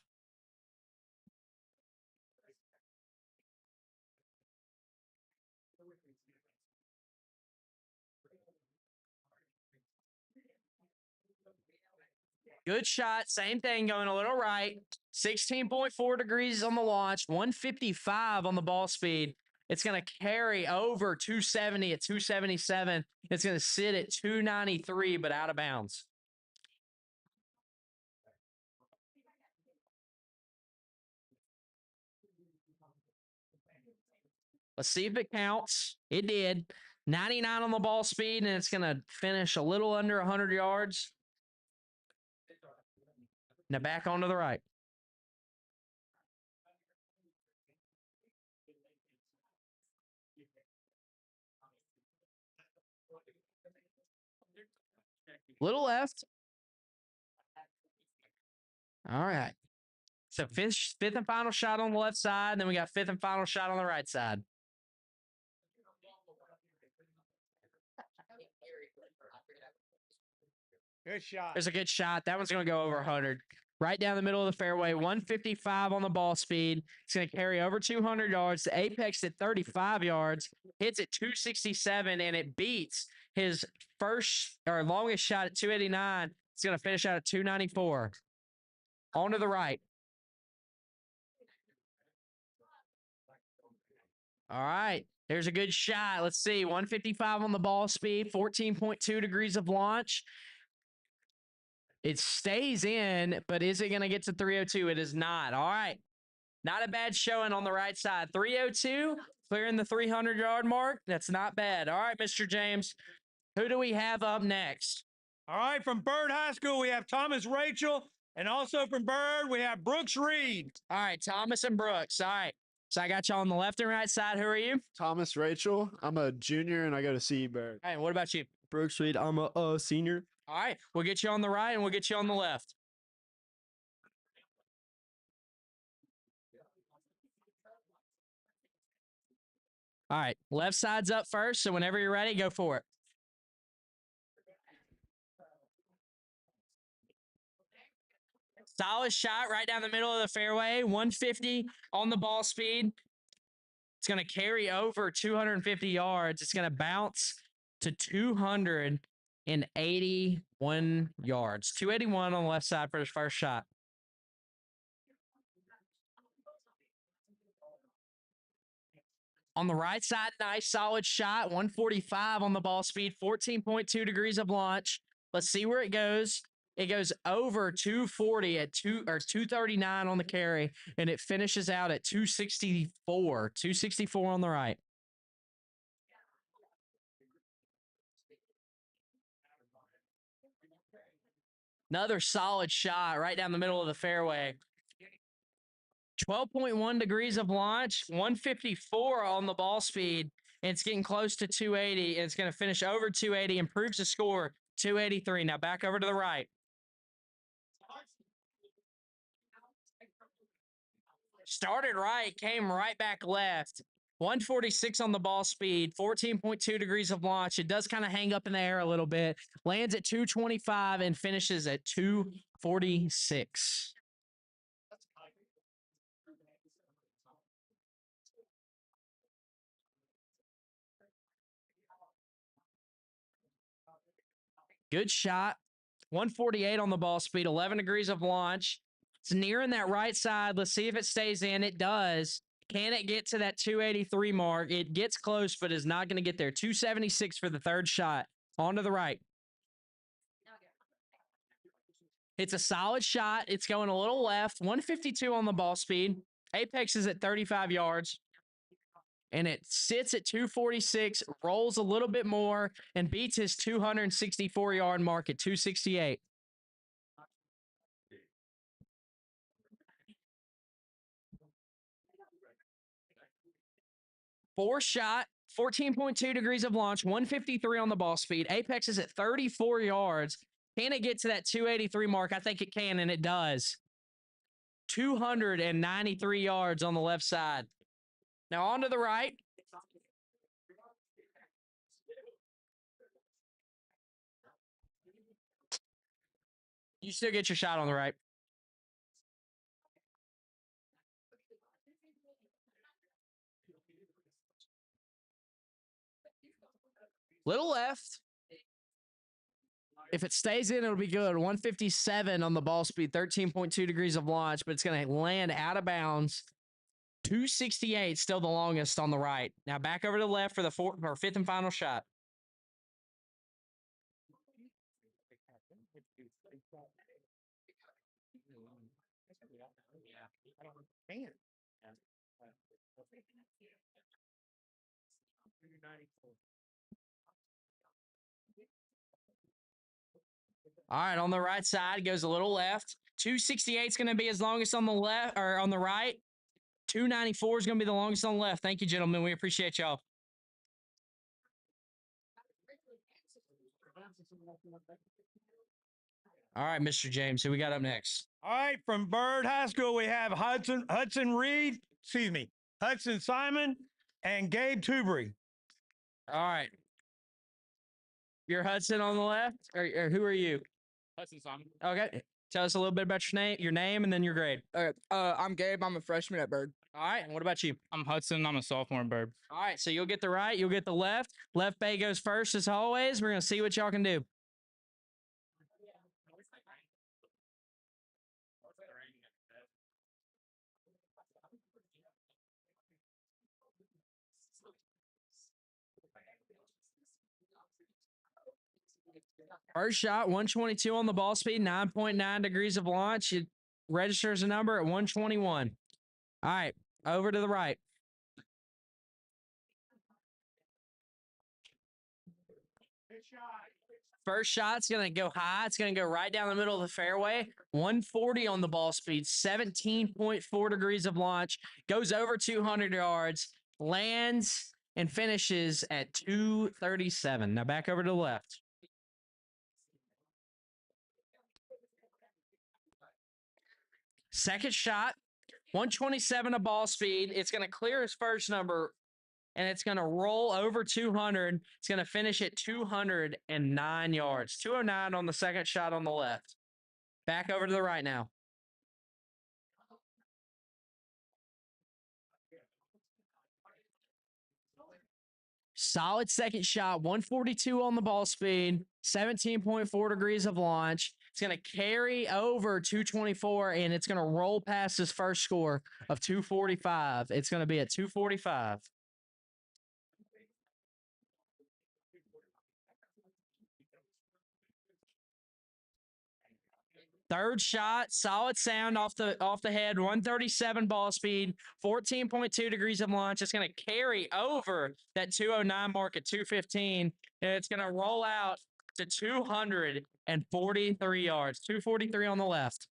Good shot. Same thing, going a little right. 16.4 degrees on the launch, 155 on the ball speed. It's going to carry over 270 at 277. It's going to sit at 293, but out of bounds. Let's see if it counts. It did. 99 on the ball speed, and it's going to finish a little under 100 yards. Now back onto the right. Little left. All right. So fifth and final shot on the left side. Then we got fifth and final shot on the right side.
Good shot.
There's a good shot. That one's going to go over 100. Right down the middle of the fairway, 155 on the ball speed. It's going to carry over 200 yards. The apex at 35 yards, hits at 267, and it beats his first or longest shot at 289. It's going to finish out at 294. On to the right. All right. There's a good shot. Let's see. 155 on the ball speed, 14.2 degrees of launch. It stays in, but is it going to get to 302? It is not. All right. Not a bad showing on the right side. 302, clearing the 300-yard mark. That's not bad. All right, Mr. James. Who do we have up next?
All right, from Byrd High School, we have Thomas Rachel. And also from Byrd, we have Brooks Reed.
All right, Thomas and Brooks. All right. So I got you on the left and right side. Who are you?
Thomas Rachel. I'm a junior and I go to CE Byrd.
All right, what about you?
Brooks Reed. I'm a senior.
All right, we'll get you on the right and we'll get you on the left. All right, left side's up first, so whenever you're ready, go for it. Solid shot right down the middle of the fairway, 150 on the ball speed. It's going to carry over 250 yards. It's going to bounce to 281 yards. 281 on the left side for his first shot. On the right side, nice solid shot. 145 on the ball speed, 14.2 degrees of launch. Let's see where it goes. It goes over 240 at 239 on the carry, and it finishes out at 264. 264 on the right. Another solid shot right down the middle of the fairway. 12.1 degrees of launch, 154 on the ball speed, and it's getting close to 280, and it's going to finish over 280, improves the score, 283. Now back over to the right. Started right, came right back left. 146 on the ball speed, 14.2 degrees of launch. It does kind of hang up in the air a little bit. Lands at 225 and finishes at 246. Good shot. 148 on the ball speed, 11 degrees of launch. It's nearing that right side. Let's see if it stays in. It does. Can it get to that 283 mark? It gets close, but is not going to get there. 276 for the third shot. On to the right. It's a solid shot. It's going a little left. 152 on the ball speed. Apex is at 35 yards. And it sits at 246, rolls a little bit more, and beats his 264-yard mark at 268. Four shot, 14.2 degrees of launch, 153 on the ball speed. Apex is at 34 yards. Can it get to that 283 mark? I think it can, and it does. 293 yards on the left side. Now on to the right. You still get your shot on the right. Little left. If it stays in, it'll be good. 157 on the ball speed, 13.2 degrees of launch, but it's going to land out of bounds. 268, still the longest on the right. Now back over to the left for the fifth and final shot. All right, on the right side, goes a little left. 268 is going to be as longest on the left or on the right. 294 is going to be the longest on the left. Thank you, gentlemen. We appreciate y'all. All right, Mr. James, who we got up next?
All right, from Byrd High School, we have Hudson Simon and Gabe Tubery.
All right. You're Hudson on the left, or who are you?
Hudson Simon.
Okay. Tell us a little bit about your name, and then your grade.
I'm Gabe. I'm a freshman at Byrd.
All right. And what about you?
I'm Hudson. I'm a sophomore at Byrd.
All right. So you'll get the right, you'll get the left. Left bay goes first as always. We're going to see what y'all can do. First shot, 122 on the ball speed, 9.9 degrees of launch. It registers a number at 121. All right, over to the right. First shot's going to go high. It's going to go right down the middle of the fairway. 140 on the ball speed, 17.4 degrees of launch. Goes over 200 yards, lands, and finishes at 237. Now back over to the left. Second shot, 127 of ball speed. It's going to clear his first number, and it's going to roll over 200. It's going to finish at 209 yards. 209 on the second shot on the left. Back over to the right now. Solid second shot, 142 on the ball speed, 17.4 degrees of launch. It's going to carry over 224, and it's going to roll past his first score of 245. It's going to be at 245. Third shot, solid sound off the head, 137 ball speed, 14.2 degrees of launch. It's going to carry over that 209 mark at 215, and it's going to roll out to 243 yards, 243 on the left.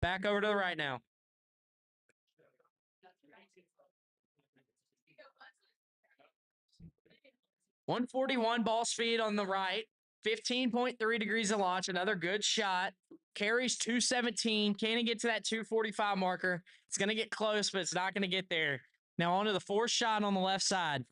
Back over to the right now. .141 ball speed on the right, 15.3 degrees of launch, another good shot. Carries 217. Can he get to that 245 marker? It's going to get close, but it's not going to get there. Now on to the fourth shot on the left side.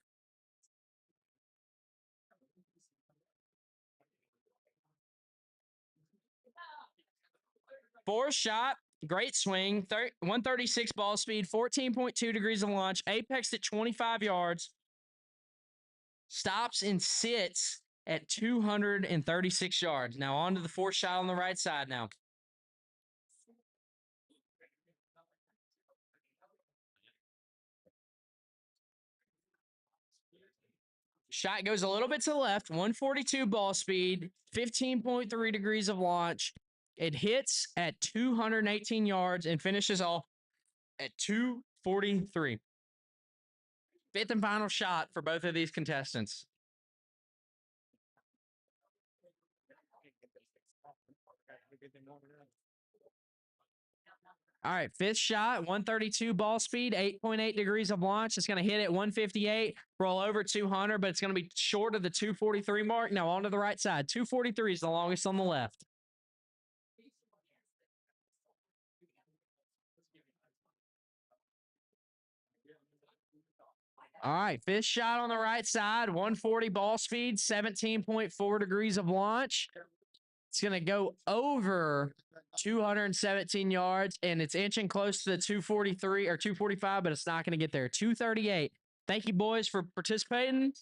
Fourth shot, great swing, 136 ball speed, 14.2 degrees of launch, apex at 25 yards, stops and sits at 236 yards. Now on to the fourth shot on the right side now. Shot goes a little bit to the left, 142 ball speed, 15.3 degrees of launch. It hits at 218 yards and finishes off at 243. Fifth and final shot for both of these contestants. All right, fifth shot, 132 ball speed, 8.8 degrees of launch. It's going to hit at 158, roll over 200, but it's going to be short of the 243 mark. Now on to the right side. 243 is the longest on the left. All right, fifth shot on the right side, 140 ball speed, 17.4 degrees of launch. It's going to go over 217 yards, and it's inching close to the 243 or 245, but it's not going to get there. 238. Thank you, boys, for participating,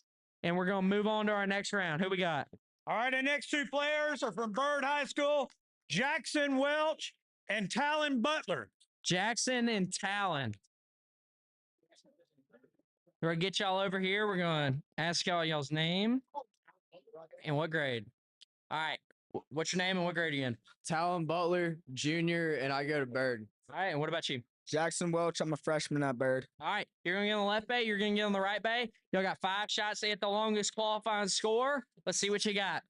and we're going to move on to our next round. Who we got?
All right, the next two players are from Byrd High School, Jackson Welch and Talon Butler.
Jackson and Talon. We're going to get y'all over here. We're going to ask y'all's name and what grade. All right. What's your name and what grade are you in?
Talon Butler, junior, and I go to Byrd.
All right. And what about you?
Jackson Welch, I'm a freshman at Byrd.
All right. You're going to get on the left bay. You're going to get on the right bay. Y'all got 5 shots to hit the longest qualifying score. Let's see what you got.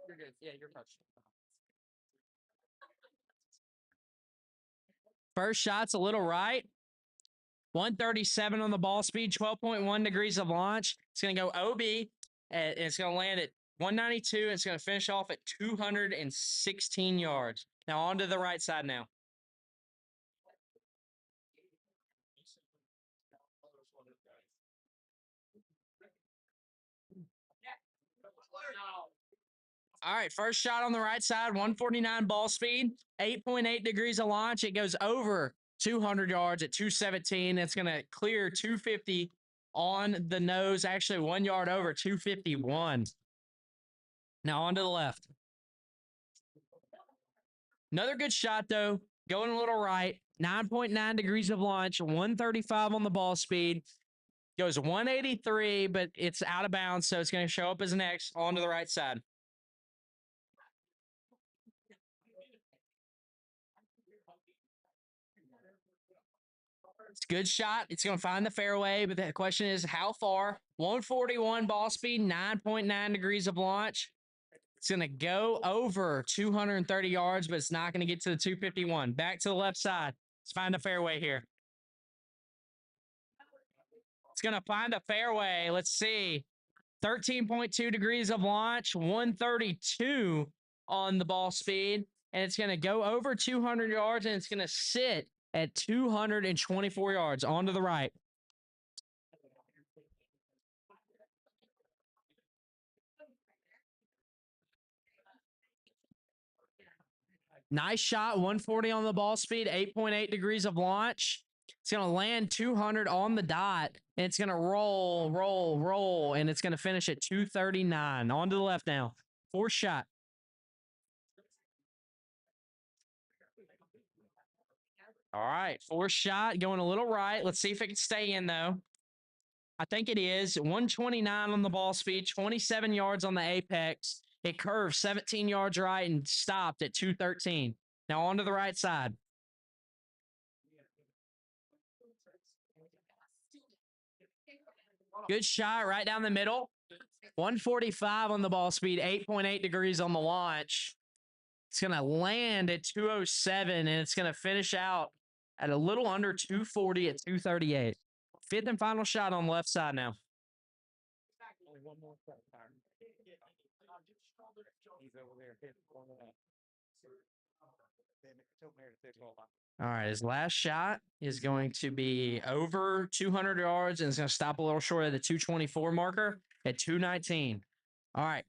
You're good. Yeah, you're touched. First shot's a little right. 137 on the ball speed, 12.1 degrees of launch. It's going to go OB, and it's going to land at 192, and it's going to finish off at 216 yards. Now on to the right side now. All right, first shot on the right side, 149 ball speed, 8.8 degrees of launch. It goes over 200 yards at 217. It's going to clear 250 on the nose, actually 1 yard over, 251. Now on to the left. Another good shot, though, going a little right, 9.9 degrees of launch, 135 on the ball speed. Goes 183, but it's out of bounds, so it's going to show up as an X onto the right side. It's a good shot. It's going to find the fairway, but the question is how far? 141 ball speed, 9.9 degrees of launch. It's going to go over 230 yards, but it's not going to get to the 251. Back to the left side. Let's find a fairway here. It's going to find a fairway. Let's see. 13.2 degrees of launch, 132 on the ball speed, and it's going to go over 200 yards, and it's going to sit at 224 yards onto the right. Nice shot, 140 on the ball speed, 8.8 degrees of launch. It's going to land 200 on the dot, and it's going to roll, and it's going to finish at 239. On to the left now. Fourth shot. All right, fourth shot, going a little right. Let's see if it can stay in, though. I think it is. 129 on the ball speed, 27 yards on the apex. It curved 17 yards right and stopped at 213. Now on to the right side. Good shot right down the middle. 145 on the ball speed, 8.8 degrees on the launch. It's going to land at 207, and it's going to finish out at a little under 240 at 238. Fifth and final shot on the left side now.
Only one more shot. He's over there.
All right, his last shot is going to be over 200 yards, and it's going to stop a little short of the 224 marker at 219. All right,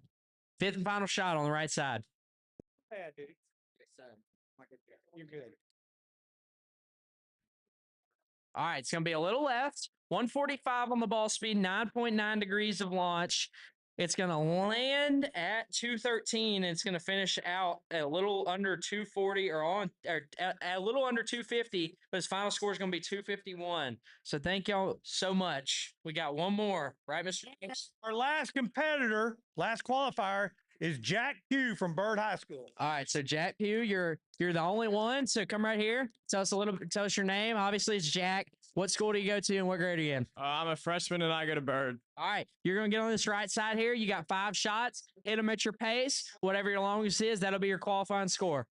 fifth and final shot on the right side.
Yeah, dude. You're good.
All right, it's going to be a little left. 145 on the ball speed, 9.9 degrees of launch. It's going to land at 213, and it's going to finish out a little under 240 or a little under 250, but his final score is going to be 251. So thank y'all so much. We got one more, right, Mr. James?
Our last competitor, last qualifier, is Jack Pugh from Byrd High School.
All right, so Jack Pugh, you're the only one. So come right here. Tell us your name. Obviously, it's Jack. What school do you go to and what grade are you in?
I'm a freshman and I go to Byrd.
All right, you're going to get on this right side here. You got 5 shots. Hit them at your pace. Whatever your longest is, that'll be your qualifying score.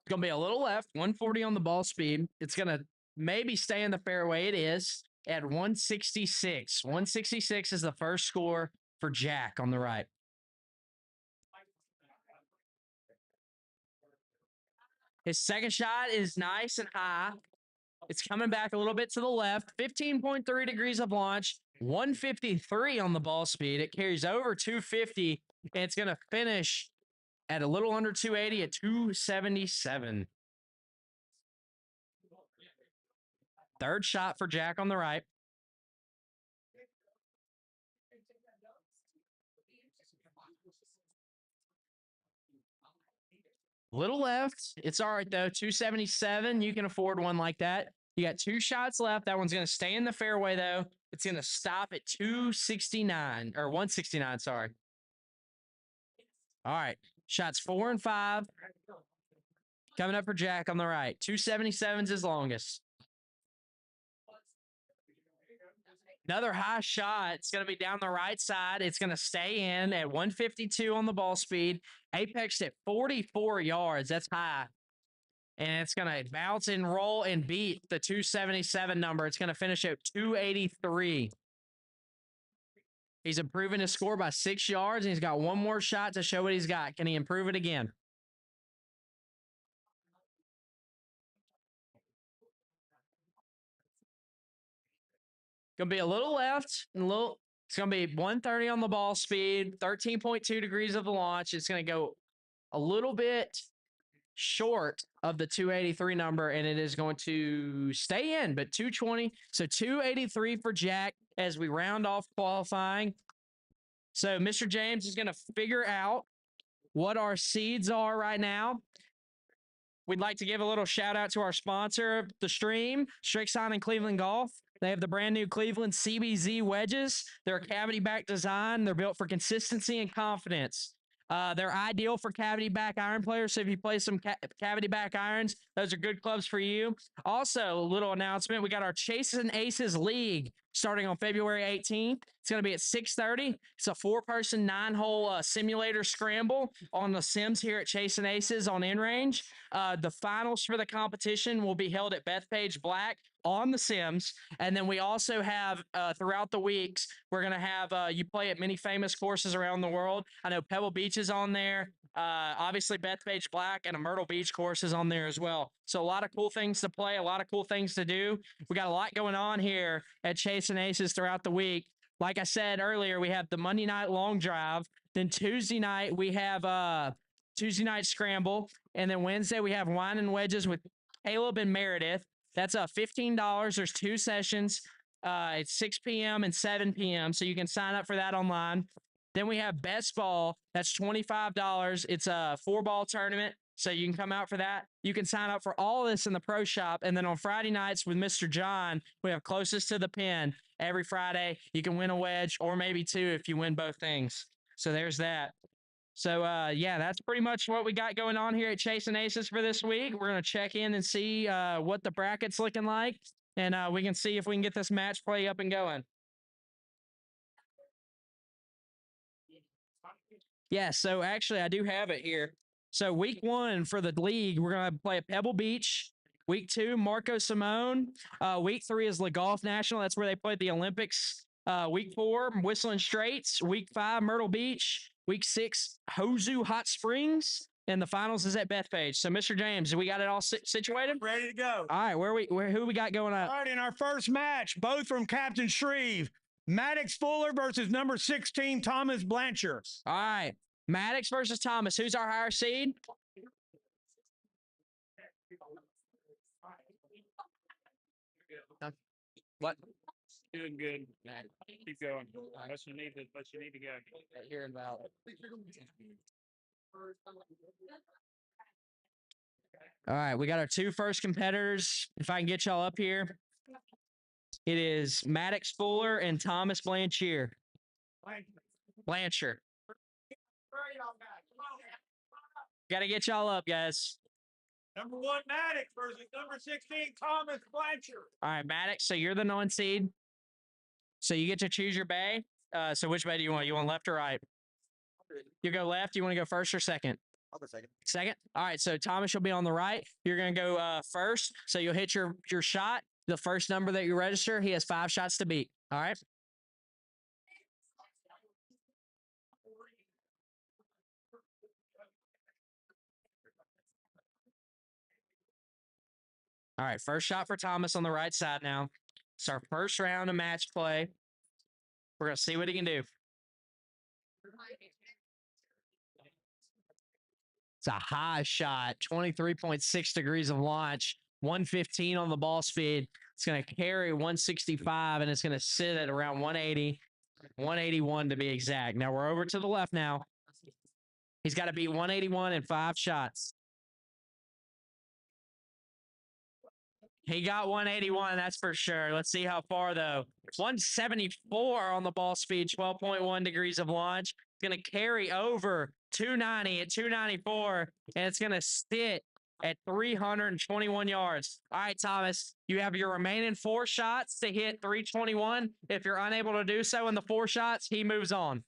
going to be a little left, 140 on the ball speed. It's going to maybe stay in the fairway. It is at 166. 166 is the first score for Jack on the right. His second shot is nice and high. It's coming back a little bit to the left. 15.3 degrees of launch, 153 on the ball speed. It carries over 250, and it's going to finish at a little under 280 at 277. Third shot for Jack on the right. Little left. It's all right, though. 277. You can afford one like that. You got 2 shots left. That one's going to stay in the fairway, though. It's going to stop at 269 or 169. Sorry. All right. Shots 4 and 5. Coming up for Jack on the right. 277 is his longest. Another high shot. It's going to be down the right side. It's going to stay in at 152 on the ball speed. Apex at 44 yards. That's high. And it's going to bounce and roll and beat the 277 number. It's going to finish at 283. He's improving his score by 6 yards, and he's got one more shot to show what he's got. Can he improve it again? Going to be a little left and a little. It's going to be 130 on the ball speed, 13.2 degrees of the launch. It's going to go a little bit short of the 283 number, and it is going to stay in, but 220. So 283 for Jack as we round off qualifying. So Mr. James is going to figure out what our seeds are right now. We'd like to give a little shout out to our sponsor of the stream, Strixon and Cleveland Golf. They have the brand new Cleveland CBZ wedges. They're a cavity back design. They're built for consistency and confidence. They're ideal for cavity back iron players. So if you play some cavity back irons, those are good clubs for you. Also, a little announcement. We got our Chasing Aces League starting on February 18th. It's going to be at 6:30. It's a 4-person, 9-hole simulator scramble on the Sims here at Chasing Aces on InRange. The finals for the competition will be held at Bethpage Black on the Sims. And then we also have throughout the weeks, we're going to have you play at many famous courses around the world. I know Pebble Beach is on there. Obviously, Bethpage Black and a Myrtle Beach course is on there as well. So a lot of cool things to play, a lot of cool things to do. We got a lot going on here at Chasing Aces throughout the week. Like I said earlier, we have the Monday night long drive. Then Tuesday night, we have Tuesday night scramble. And then Wednesday, we have wine and wedges with Caleb and Meredith. That's $15. There's 2 sessions. It's 6 p.m. and 7 p.m. So you can sign up for that online. Then we have best ball. That's $25. It's a 4-ball tournament. So you can come out for that. You can sign up for all this in the pro shop. And then on Friday nights with Mr. John, we have closest to the pin every Friday. You can win a wedge or maybe 2 if you win both things. So there's that. So, yeah, that's pretty much what we got going on here at Chasing Aces for this week. We're going to check in and see what the bracket's looking like. And we can see if we can get this match play up and going. Yeah, so actually I do have it here. So week 1 for the league, we're going to play at Pebble Beach. Week 2, Marco Simone. Week 3 is Le Golf National. That's where they played the Olympics. Week 4, Whistling Straits. Week 5, Myrtle Beach. Week 6, Hozu Hot Springs. And the finals is at Bethpage. So, Mr. James, we got it all situated?
Ready to go.
All right, who we got going up?
All right, in our first match, both from Captain Shreve, Maddox Fuller versus number 16, Thomas Blanchard.
All right, Maddox versus Thomas. Who's our higher seed? What?
Doing good. Keep going. But you need to go.
Here in Valley. All right, we got our 2 first competitors. If I can get y'all up here. It is Maddox Fuller and Thomas Blanchard. Blanchard. Got to get y'all up, guys.
Number 1, Maddox versus number 16, Thomas Blanchard.
All right, Maddox, so you're the 9 seed. So you get to choose your bay. So which bay do you want? You want left or right? You go left. You want to go first or second?
I'll go second.
Second. All right. So Thomas, you'll be on the right. You're going to go first. So you'll hit your shot. The first number that you register, he has 5 shots to beat. All right. All right. First shot for Thomas on the right side now. It's our first round of match play. We're going to see what he can do. It's a high shot, 23.6 degrees of launch, 115 on the ball speed. It's going to carry 165, and it's going to sit at around 180, 181 to be exact. Now we're over to the left now. He's got to beat 181 in 5 shots. He got 181, that's for sure. Let's see how far, though. 174 on the ball speed, 12.1 degrees of launch. It's going to carry over 290 at 294, and it's going to sit at 321 yards. All right, Thomas, you have your remaining 4 shots to hit 321. If you're unable to do so in the 4 shots, he moves on.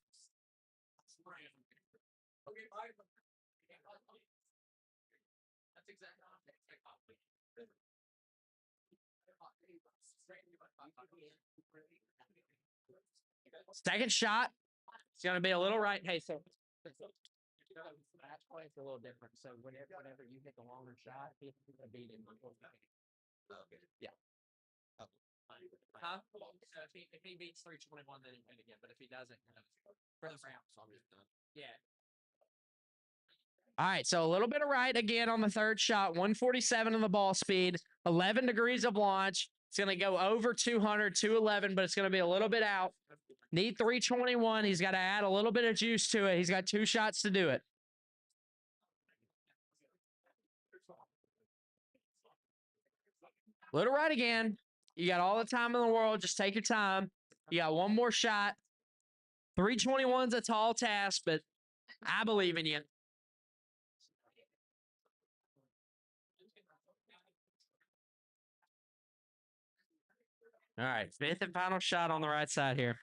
Second shot. It's going to be a little right. Hey, so match play is a little different. So whenever you hit the longer shot, he has to beat it. Yeah. Huh? So if he beats 321, then he win again. But if he doesn't, for the round, so I'm just done. Yeah. All right, so a little bit of right again on the third shot, 147 on the ball speed, 11 degrees of launch. It's going to go over 200, 211, but it's going to be a little bit out. Need 321. He's got to add a little bit of juice to it. He's got 2 shots to do it. Little right again. You got all the time in the world. Just take your time. You got 1 more shot. 321's a tall task, but I believe in you. All right, 5th and final shot on the right side here.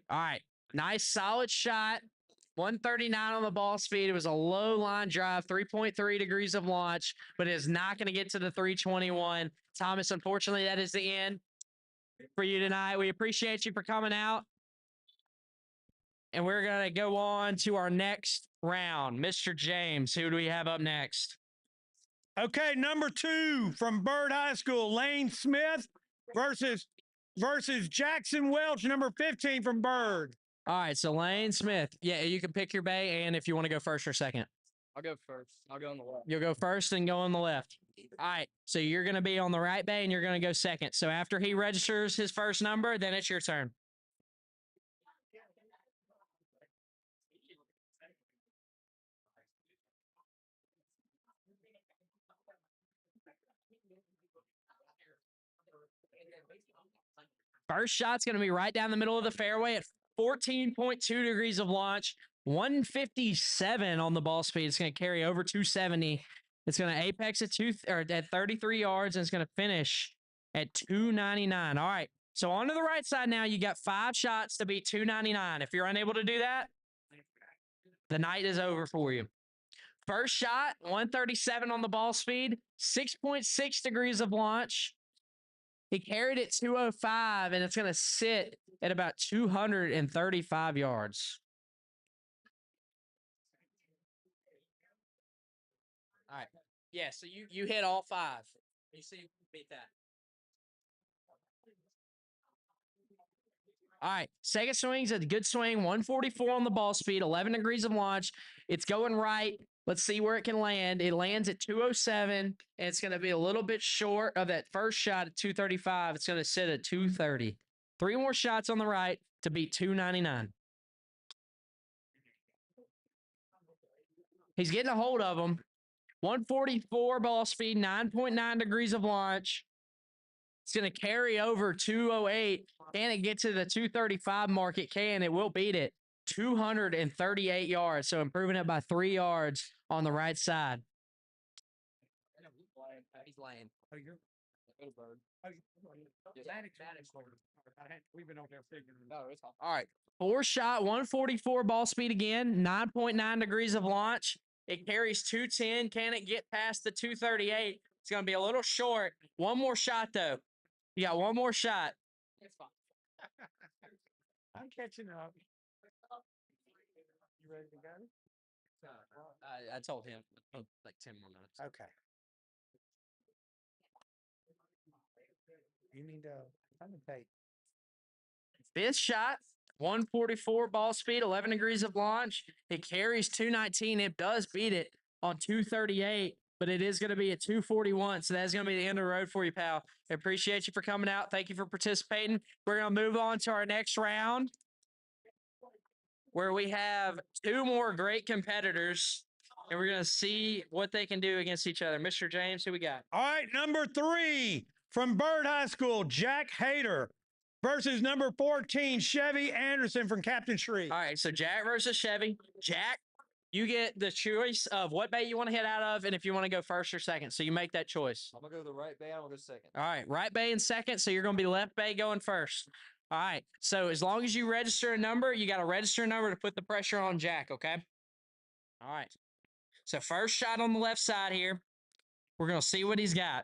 All right, nice solid shot. 139 on the ball speed. It was a low line drive, 3.3 degrees of launch, but it is not going to get to the 321. Thomas, unfortunately, that is the end for you tonight. We appreciate you for coming out. And we're going to go on to our next round. Mr. James, who do we have up next?
Okay, number 2 from Byrd High School, Lane Smith versus Jackson Welch, number 15 from Byrd.
All right, so Lane Smith. Yeah, you can pick your bay, and if you want to go first or second.
I'll go first. I'll go on the left.
You'll go first and go on the left. All right, so you're going to be on the right bay, and you're going to go second. So after he registers his first number, then it's your turn. First shot's going to be right down the middle of the fairway at 14.2 degrees of launch, 157 on the ball speed. It's going to carry over 270. It's going to apex at 33 yards, and it's going to finish at 299. All right, so on to the right side now. You got 5 shots to beat 299. If you're unable to do that, the night is over for you. First shot, 137 on the ball speed, 6.6 degrees of launch. He carried it 205, and it's going to sit at about 235 yards. All right. Yeah, so you hit all 5. You see, beat that. All right. Second swing's a good swing, 144 on the ball speed, 11 degrees of launch. It's going right. Let's see where it can land. It lands at 207, and it's going to be a little bit short of that first shot at 235. It's going to sit at 230. 3 more shots on the right to beat 299. He's getting a hold of them. 144 ball speed, 9.9 degrees of launch. It's going to carry over 208. Can it get to the 235 mark? It can. It will beat it. 238 yards, so improving it by 3 yards on the right side. lane.
Oh, you're.
Go to Byrd.
Oh, we've been over there figuring.
No, it's all.
All right. 4-shot, 144 ball speed again, 9.9 degrees of launch. It carries 210. Can it get past the 238? It's going to be a little short. One more shot, though. You got one more shot.
It's fine.
I'm catching up. You ready to go?
I told him like 10 more minutes.
Okay. You need to commentate.
Fifth shot, 144 ball speed, 11 degrees of launch. It carries 219. It does beat it on 238, but it is going to be a 241. So that's going to be the end of the road for you, pal. I appreciate you for coming out. Thank you for participating. We're going to move on to our next round where we have two more great competitors, and we're going to see what they can do against each other. Mr. James, who we got?
All right, number 3 from Byrd High School, Jack Hayter versus number 14, Chevy Anderson from Captain Shreve.
All right, so Jack versus Chevy. Jack, you get the choice of what bay you want to hit out of and if you want to go first or second. So you make that choice.
I'm gonna go to the right bay. I'm gonna go second.
All right, right bay in second. So you're going to be left bay going first. All right, so as long as you register a number, you got to register a number to put the pressure on Jack, okay? All right. So first shot on the left side here. We're going to see what he's got.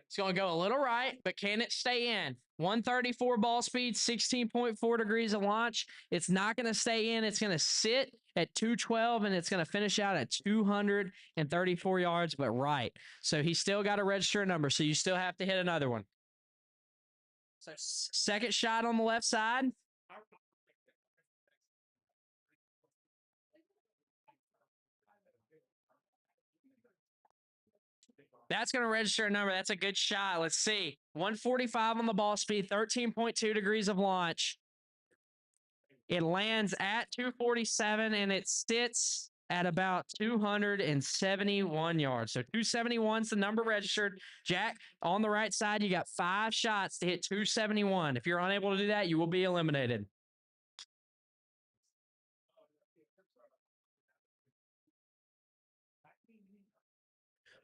It's going to go a little right, but can it stay in? 134 ball speed, 16.4 degrees of launch. It's not going to stay in. It's going to sit at 212, and it's going to finish out at 234 yards, but right. So he's still got to register a number, so you still have to hit another one. So second shot on the left side. That's going to register a number. That's a good shot. Let's see. 145 on the ball speed, 13.2 degrees of launch. It lands at 247, and it sits at about 271 yards. So 271 is the number registered. Jack, on the right side, you got 5 shots to hit 271. If you're unable to do that, you will be eliminated.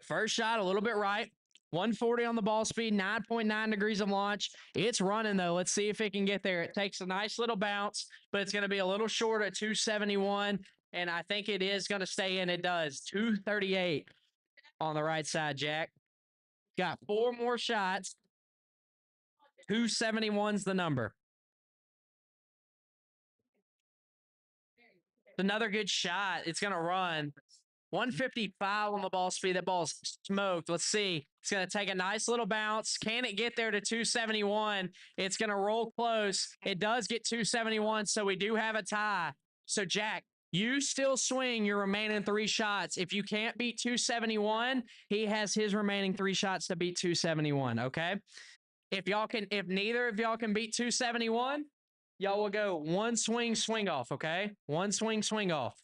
First shot, a little bit right. 140 on the ball speed, 9.9 degrees of launch. It's running, though. Let's see if it can get there. It takes a nice little bounce, but it's going to be a little short at 271, and I think it is going to stay in. It does. 238 on the right side, Jack. Got 4 more shots. 271's the number. Another good shot. It's going to run. 155 on the ball speed. That ball's smoked. Let's see. It's going to take a nice little bounce. Can it get there to 271? It's going to roll close. It does get 271, so we do have a tie. So, Jack, you still swing your remaining 3 shots. If you can't beat 271, he has his remaining 3 shots to beat 271, okay? If neither of y'all can beat 271, y'all will go 1 swing, swing off, okay? 1 swing, swing off.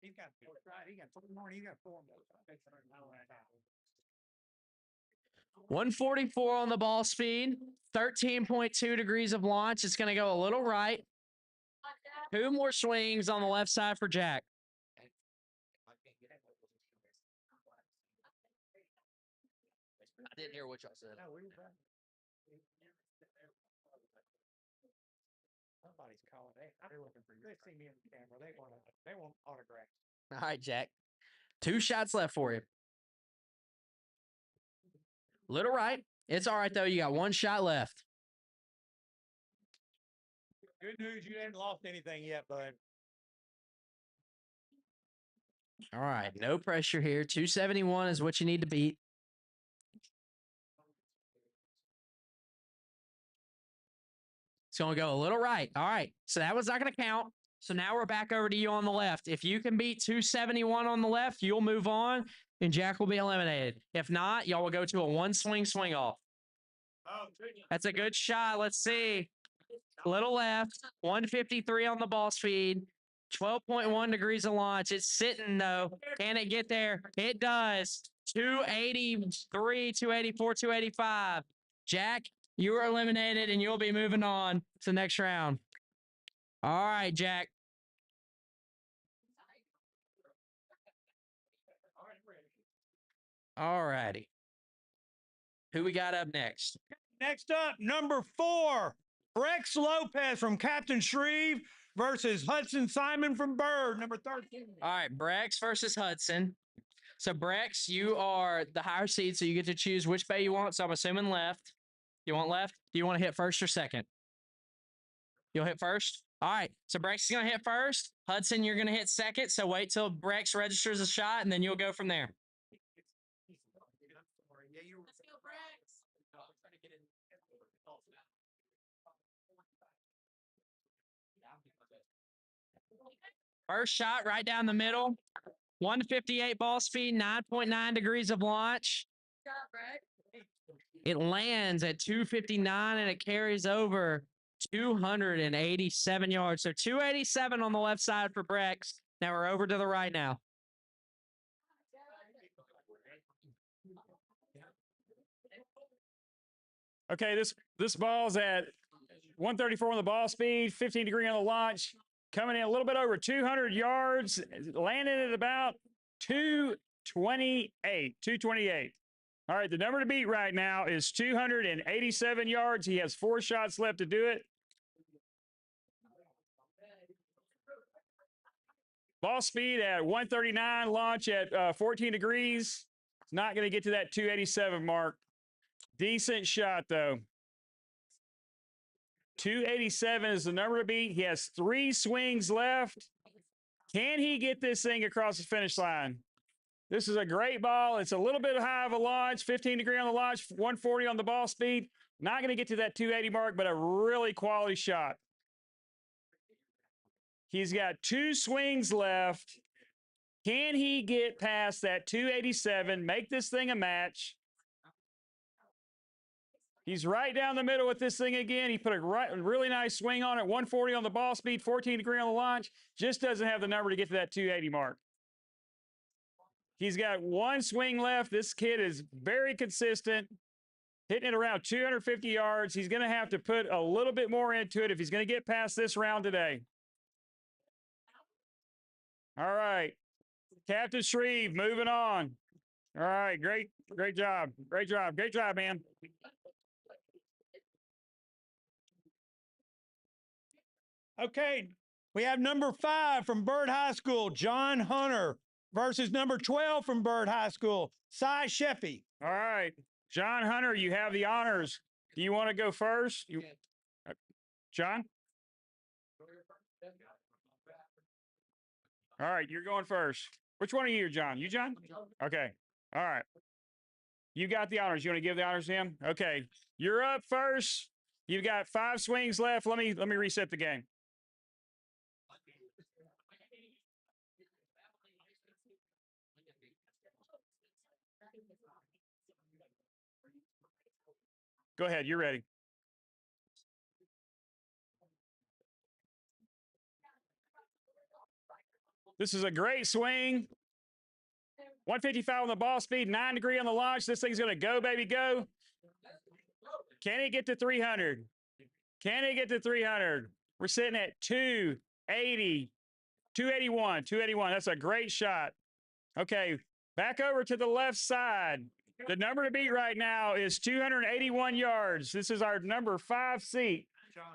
He's got 4 more. He got 4 more.
144 on the ball speed, 13.2 degrees of launch. It's going to go a little right. 2 more swings on the left side for Jack.
I didn't hear what y'all said.
Somebody's calling. They're looking for you. They see me in the camera. They want autographs.
All right, Jack. 2 shots left for you. Little right. It's all right, though. You got 1 shot left.
Good news, you haven't lost anything yet, bud.
All right, no pressure here. 271 is what you need to beat. It's going to go a little right. All right, so that was not going to count. So now we're back over to you on the left. If you can beat 271 on the left, you'll move on, and Jack will be eliminated. If not, y'all will go to a 1 swing, swing off. That's a good shot. Let's see. Little left, 153 on the ball speed, 12.1 degrees of launch. It's sitting, though. Can it get there? It does. 283, 284, 285. Jack, you are eliminated, and you'll be moving on to the next round. All right, Jack. All righty. Who we got up next?
Next up, number 4, Rex Lopez from Captain Shreve versus Hudson Simon from Byrd, number 13.
All right, Brex versus Hudson. So, Brex, you are the higher seed, so you get to choose which bay you want. So, I'm assuming left. You want left? Do you want to hit first or second? You'll hit first? All right. So, Brex is going to hit first. Hudson, you're going to hit second. So, wait till Brex registers a shot, and then you'll go from there.
Let's go, Brex.
First shot right down the middle. 158 ball speed, 9.9 degrees of launch. It lands at 259 and it carries over 287 yards. So 287 on the left side for Brex. Now we're over to the right now.
Okay, this ball's at 134 on the ball speed, 15 degree on the launch, coming in a little bit over 200 yards, landing at about 228. All right, the number to beat right now is 287 yards. He has 4 shots left to do it. Ball speed at 139, launch at 14 degrees. It's not going to get to that 287 mark. Decent shot, though. 287 is the number to beat. He has 3 swings left. Can he get this thing across the finish line? This is a great ball. It's a little bit high of a launch, 15 degree on the launch, 140 on the ball speed. Not going to get to that 280 mark, but a really quality shot. He's got 2 swings left. Can he get past that 287, make this thing a match? He's right down the middle with this thing again. He put a really nice swing on it, 140 on the ball speed, 14 degree on the launch. Just doesn't have the number to get to that 280 mark. He's got 1 swing left. This kid is very consistent, hitting it around 250 yards. He's going to have to put a little bit more into it if he's going to get past this round today. All right. Captain Shreve, moving on. All right, great job. Great job, man.
Okay, we have number 5 from Byrd High School, John Hunter, versus number 12 from Byrd High School, Cy Sheffy.
All right, John Hunter, you have the honors. Do you want to go first? John? All right, you're going first. Which one are you, John? You, John? Okay. All right. You got the honors. You want to give the honors to him? Okay. You're up first. You've got 5 swings left. Let me reset the game. Go ahead. You're ready. This is a great swing. 155 on the ball speed, 9 degree on the launch. This thing's going to go, baby, go. Can he get to 300? Can he get to 300? We're sitting at 280, 281, 281. That's a great shot. Okay, back over to the left side. The number to beat right now is 281 yards. This is our number 5 seat.
John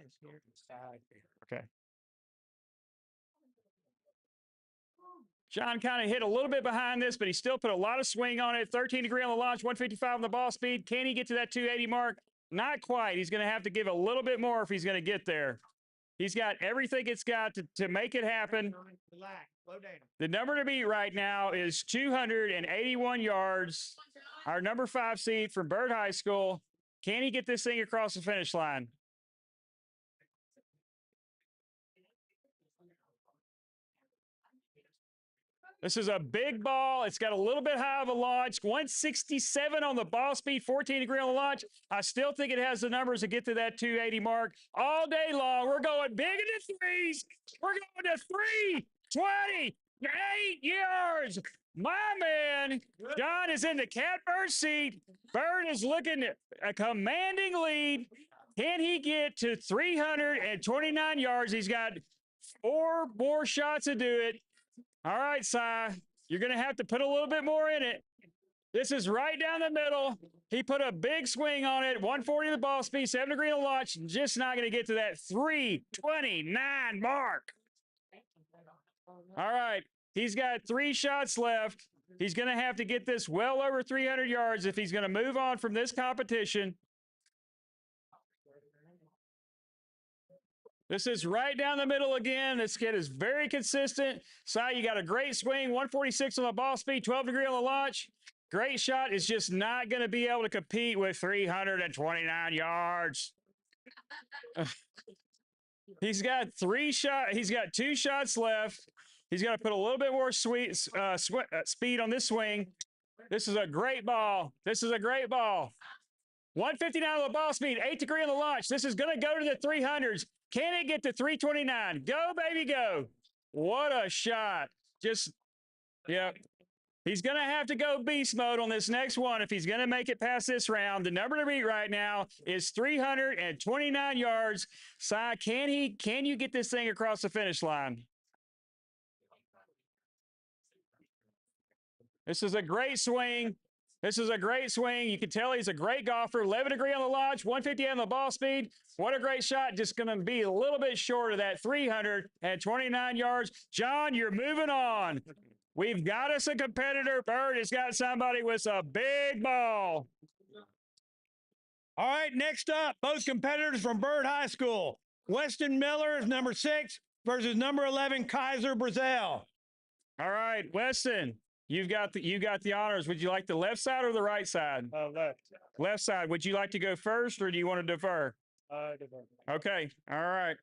is here inside here.
Okay. John kind of hit a little bit behind this, but he still put a lot of swing on it. 13 degree on the launch, 155 on the ball speed. Can he get to that 280 mark? Not quite. He's going to have to give a little bit more if he's going to get there. He's got everything it's got to make it happen.
Relax. Slow down.
The number to beat right now is 281 yards. Our number 5 seed from Byrd High School. Can he get this thing across the finish line? This is a big ball. It's got a little bit high of a launch. 167 on the ball speed, 14 degree on the launch. I still think it has the numbers to get to that 280 mark all day long. We're going big into threes. We're going to 328 yards. My man, John is in the catbird seat. Byrd is looking at a commanding lead. Can he get to 329 yards? He's got 4 more shots to do it. All right, Si, you're going to have to put a little bit more in it. This is right down the middle. He put a big swing on it, 140 the ball speed, 7 degree on the launch, just not going to get to that 329 mark. All right, he's got 3 shots left. He's going to have to get this well over 300 yards if he's going to move on from this competition. This is right down the middle again. This kid is very consistent. Si, you got a great swing, 146 on the ball speed, 12 degree on the launch. Great shot. Is just not going to be able to compete with 329 yards. He's got 2 shots left. He's got to put a little bit more speed on this swing. This is a great ball. This is a great ball. 159 on the ball speed, 8 degree on the launch. This is going to go to the 300s. Can it get to 329? Go, baby, go. What a shot. Yep. He's going to have to go beast mode on this next one if he's going to make it past this round. The number to beat right now is 329 yards. Si, can you get this thing across the finish line? This is a great swing. This is a great swing. You can tell he's a great golfer. 11 degree on the launch, 150 on the ball speed. What a great shot. Just going to be a little bit short of that 329 yards. John, you're moving on. We've got us a competitor. Byrd has got somebody with a big ball.
All right, next up, both competitors from Byrd High School. Weston Miller is number 6 versus number 11, Kaiser Brazil.
All right, Weston, you got the honors. Would you like the left side or the right side?
Left.
Left side. Would you like to go first or do you want to defer?
Defer.
Okay. All right.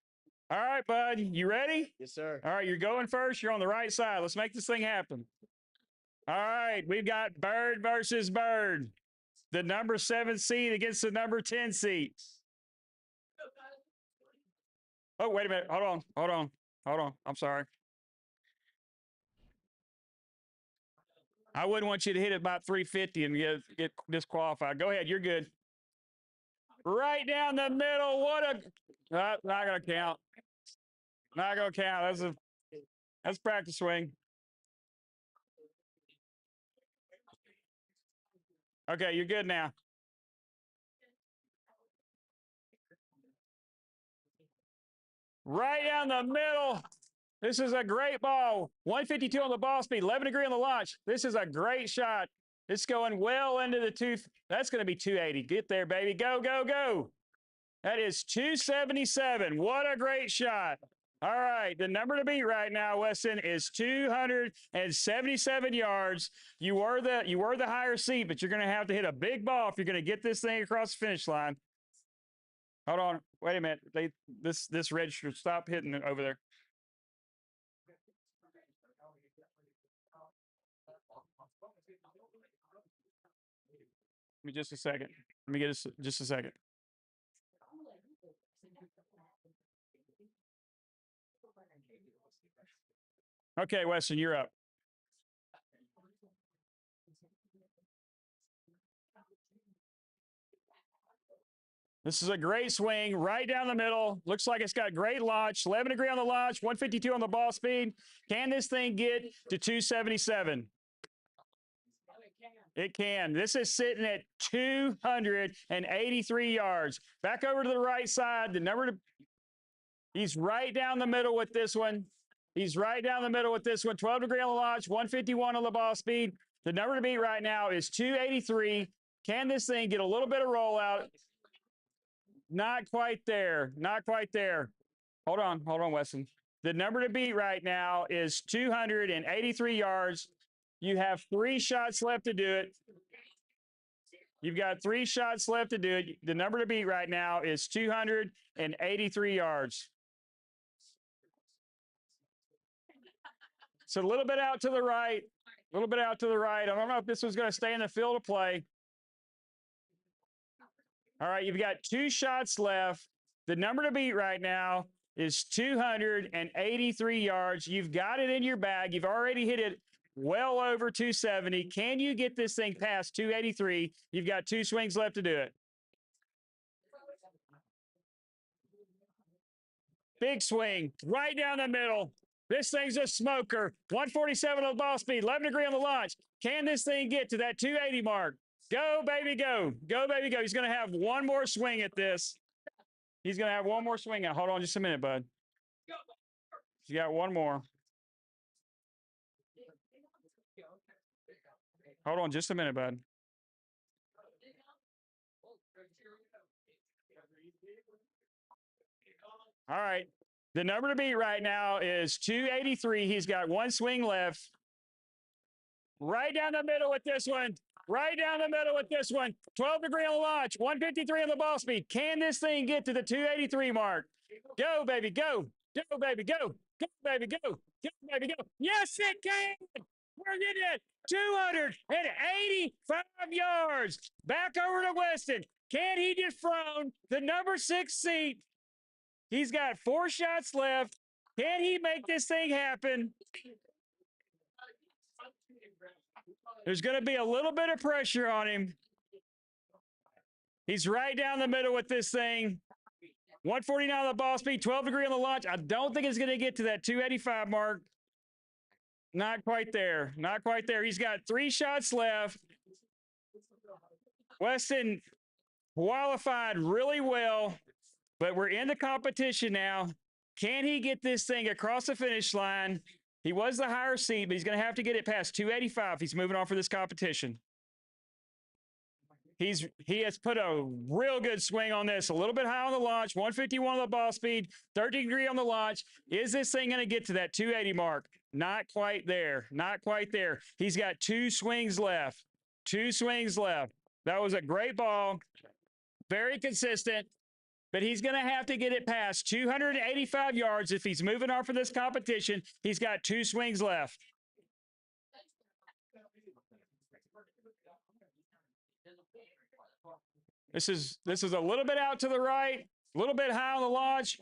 All right, bud. You ready?
Yes, sir.
All right, you're going first. You're on the right side. Let's make this thing happen. All right, we've got Byrd versus Byrd. The number 7 seed against the number 10 seed. Oh, wait a minute. Hold on. I'm sorry. I wouldn't want you to hit it about 350 and get disqualified. Go ahead. You're good. Right down the middle. Not going to count. Not going to count. That's practice swing. Okay, you're good now. Right down the middle. This is a great ball. 152 on the ball speed, 11 degree on the launch. This is a great shot. It's going well into the that's going to be 280. Get there, baby. Go, go, go. That is 277. What a great shot. All right, the number to beat right now, Weston, is 277 yards. You were the higher seat, but you're going to have to hit a big ball if you're going to get this thing across the finish line. Hold on, wait a minute. This register, stop hitting it over there. Give me just a second. Let me get just a second. Okay, Weston, you're up. This is a great swing right down the middle. Looks like it's got great launch. 11 degree on the launch, 152 on the ball speed. Can this thing get to 277? It can. This is sitting at 283 yards. Back over to the right side. He's right down the middle with this one. 12 degree on the launch, 151 on the ball speed. The number to beat right now is 283. Can this thing get a little bit of rollout? Not quite there. Hold on, Weston. The number to beat right now is 283 yards. You have 3 shots left to do it. You've got 3 shots left to do it. The number to beat right now is 283 yards. So a little bit out to the right. I don't know if this was going to stay in the field of play. All right, you've got 2 shots left. The number to beat right now is 283 yards. You've got it in your bag. You've already hit it well over 270. Can you get this thing past 283? You've got 2 swings left to do it. Big swing, right down the middle. This thing's a smoker. 147 on the ball speed, 11 degree on the launch. Can this thing get to that 280 mark? Go, baby, go. Go, baby, go. He's going to have one more swing at this. He's going to have one more swing at. Hold on just a minute, bud. You got one more. Hold on just a minute, bud. All right. The number to beat right now is 283. He's got one swing left. Right down the middle with this one. Right down the middle with this one. 12 degree on the launch. 153 on the ball speed. Can this thing get to the 283 mark? Go, baby, go. Go, baby, go. Go, baby, go. Go, baby, go. Yes, it can. We're getting it. 285 yards. Back over to Weston. Can he dethrone the number 6 seat? He's got 4 shots left. Can he make this thing happen? There's going to be a little bit of pressure on him. He's right down the middle with this thing. 149 on the ball speed, 12 degree on the launch. I don't think it's going to get to that 285 mark. Not quite there. Not quite there. He's got 3 shots left. Weston qualified really well, but we're in the competition now. Can he get this thing across the finish line? He was the higher seed, but he's going to have to get it past 285. He's moving on for this competition. He has put a real good swing on this. A little bit high on the launch, 151 on the ball speed, 30 degree on the launch. Is this thing going to get to that 280 mark? Not quite there. Not quite there. He's got 2 swings left. 2 swings left. That was a great ball. Very consistent. But he's going to have to get it past 285 yards if he's moving on for this competition. He's got 2 swings left. This is a little bit out to the right, a little bit high on the launch,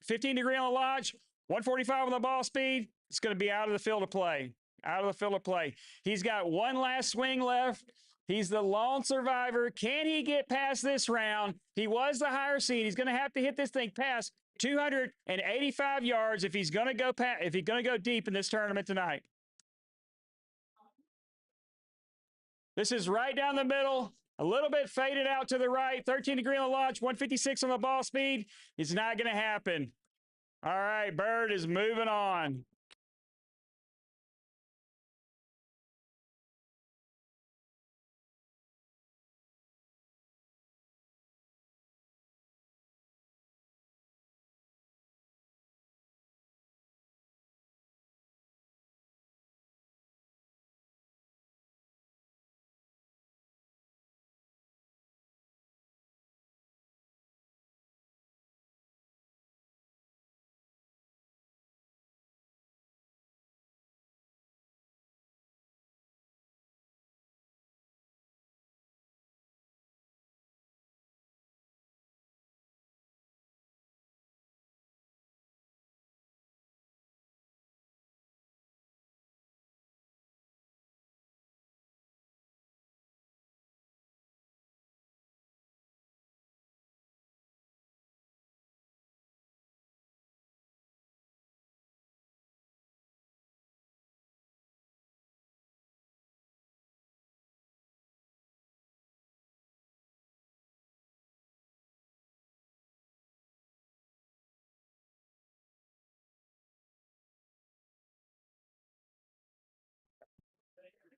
15 degree on the launch, 145 on the ball speed. It's going to be out of the field of play. Out of the field of play. He's got one last swing left. He's the lone survivor. Can he get past this round? He was the higher seed. He's going to have to hit this thing past 285 yards if he's going to go deep in this tournament tonight. This is right down the middle, a little bit faded out to the right. 13 degree on the launch, 156 on the ball speed. It's not going to happen. All right, Byrd is moving on.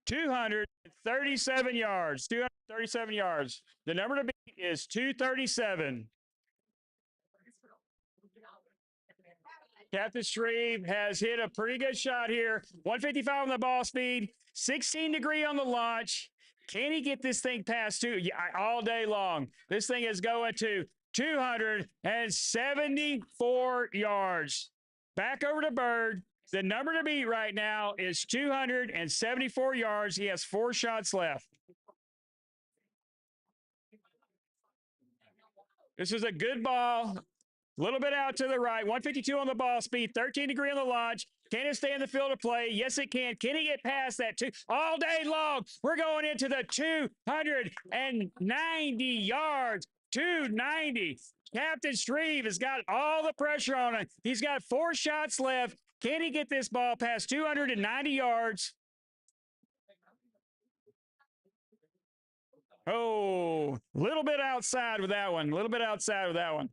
$237 yards. 237 yards. The number to beat is 237. Captain Shreve has hit a pretty good shot here. 155 on the ball speed, 16 degree on the launch. Can he get this thing past 2? Yeah, all day long. This thing is going to 274 yards. Back over to Byrd. The number to beat right now is 274 yards. He has 4 shots left. This is a good ball. A little bit out to the right. 152 on the ball speed, 13 degree on the launch, Can it stay in the field of play? Yes, it can. Can it get past that two all day long? We're going into the 290 yards. 290. Captain Shreve has got all the pressure on him. He's got 4 shots left. Can he get this ball past 290 yards? Oh, a little bit outside with that one. A little bit outside with that one.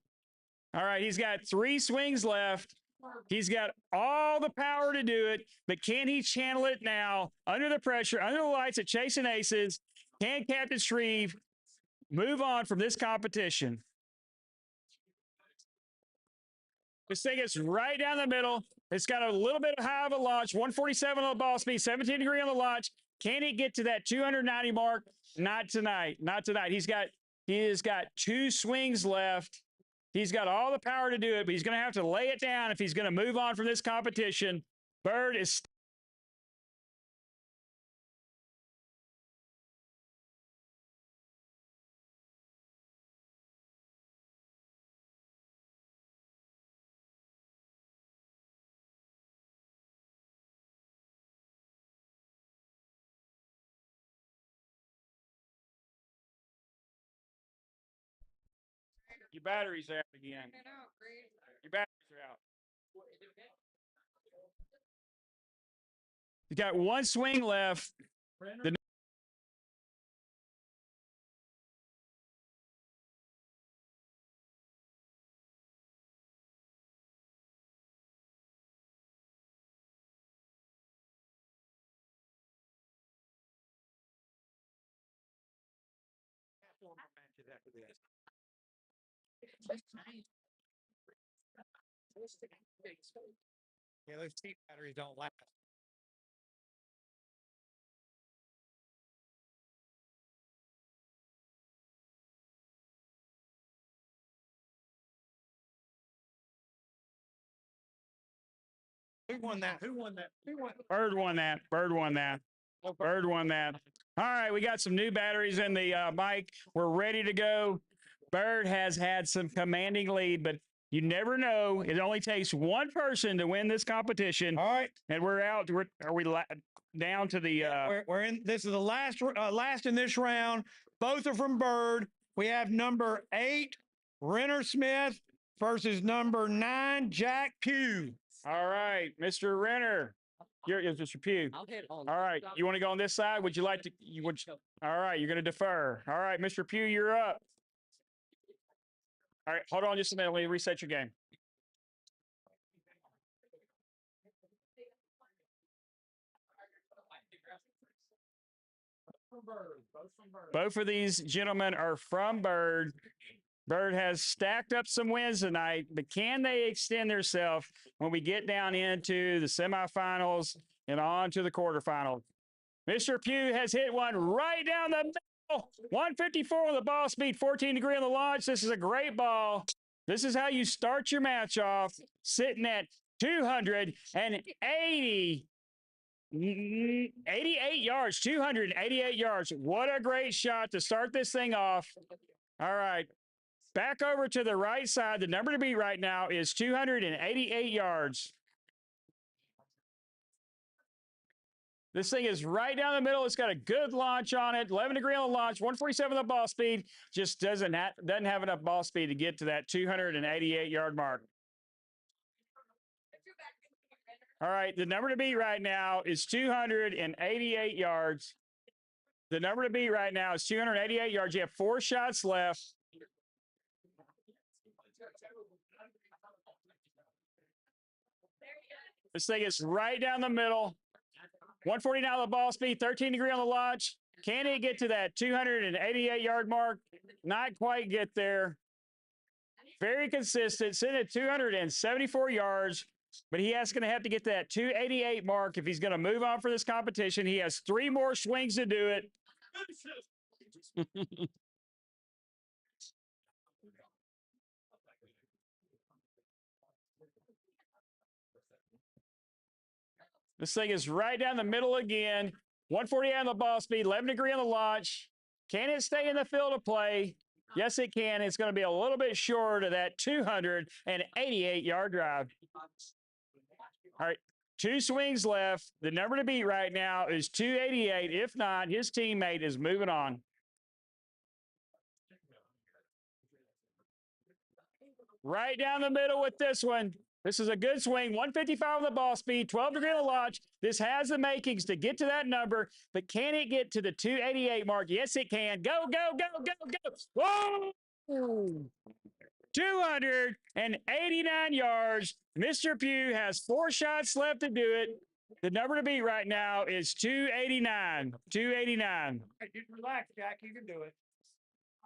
All right, he's got 3 swings left. He's got all the power to do it, but can he channel it now under the pressure, under the lights at Chasing Aces? Can Captain Shreve move on from this competition? This thing is right down the middle. It's got a little bit high of a launch, 147 on the ball speed, 17 degree on the launch. Can he get to that 290 mark? Not tonight. Not tonight. He has got 2 swings left. He's got all the power to do it, but he's going to have to lay it down if he's going to move on from this competition. Byrd is your battery's out again. Your batteries are out. You got 1 swing left. The
Yeah, those cheap batteries don't last. Who won that? Who won that? Who won?
Byrd won that. Byrd won that. Byrd won that. All right, we got some new batteries in the mic. We're ready to go. Byrd has had some commanding lead, but you never know. It only takes one person to win this competition.
All right,
and we're out. Are we down to the?
we're in. This is the last in this round. Both are from Byrd. We have number 8, Renner Smith, versus number 9, Jack Pugh.
All right, Mr. Renner. You're Mr. Pugh.
I'll hit on.
All right, you want to go on this side? Would you like to? All right, you're going to defer. All right, Mr. Pugh, you're up. All right, hold on just a minute. Let me reset your game. Both of these gentlemen are from Byrd. Byrd has stacked up some wins tonight, but can they extend themselves when we get down into the semifinals and on to the quarterfinals? Mr. Pugh has hit one right down the middle. 154 on the ball speed, 14 degree on the launch. This is a great ball. This is how you start your match off, sitting at 288 yards, 288 yards. What a great shot to start this thing off. All right. Back over to the right side. The number to beat right now is 288 yards. This thing is right down the middle. It's got a good launch on it. 11 degree on the launch, 147 on the ball speed. Just doesn't have enough ball speed to get to that 288 yard mark. All right, the number to beat right now is 288 yards. The number to beat right now is 288 yards. You have 4 shots left. This thing is right down the middle. 149 on the ball speed, 13 degree on the launch. Can he get to that 288 yard mark? Not quite get there. Very consistent, sitting at 274 yards, but he is going to have to get to that 288 mark if he's going to move on for this competition. He has 3 more swings to do it. This thing is right down the middle again. 148 on the ball speed, 11 degree on the launch. Can it stay in the field of play? Yes, it can. It's going to be a little bit short of that 288 yard drive. All right. 2 swings left. The number to beat right now is 288. If not, his teammate is moving on. Right down the middle with this one. This is a good swing. 155 on the ball speed, 12 degree on the launch. This has the makings to get to that number, but can it get to the 288 mark? Yes, it can. Go, go, go, go, go. Whoa! 289 yards. Mr. Pugh has 4 shots left to do it. The number to beat right now is 289. 289.
Just relax, Jack. You can do it.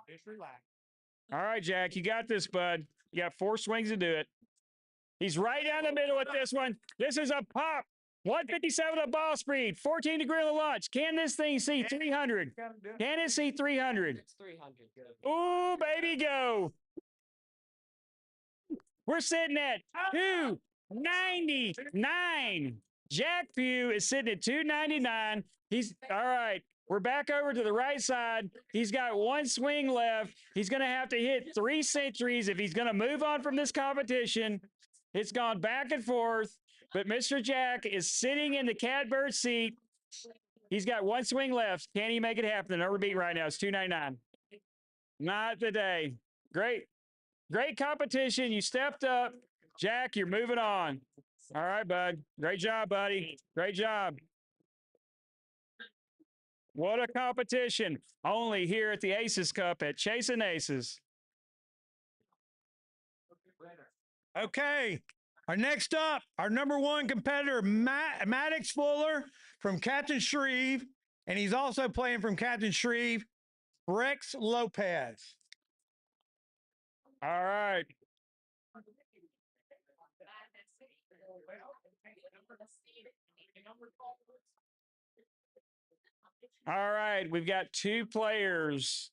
Just relax.
All right, Jack, you got this, bud. You got 4 swings to do it. He's right down the middle with this one. This is a pop. 157 at ball speed, 14 degree on the launch. Can this thing see 300? Can it see 300?
It's 300.
Ooh, baby, go. We're sitting at 299. Jack Pugh is sitting at 299. He's all right. We're back over to the right side. He's got 1 swing left. He's going to have to hit 3 centuries if he's going to move on from this competition. It's gone back and forth, but Mr. Jack is sitting in the catbird seat. He's got 1 swing left. Can he make it happen? The number beat right now is 299. Not today. Great competition. You stepped up. Jack, you're moving on. All right, bud. Great job, buddy. Great job. What a competition. Only here at the Aces Cup at Chasing Aces.
Okay. Our next up, our number 1 competitor, Maddox Fuller from Captain Shreve. And he's also playing from Captain Shreve, Rex Lopez.
All right. All right, we've got 2 players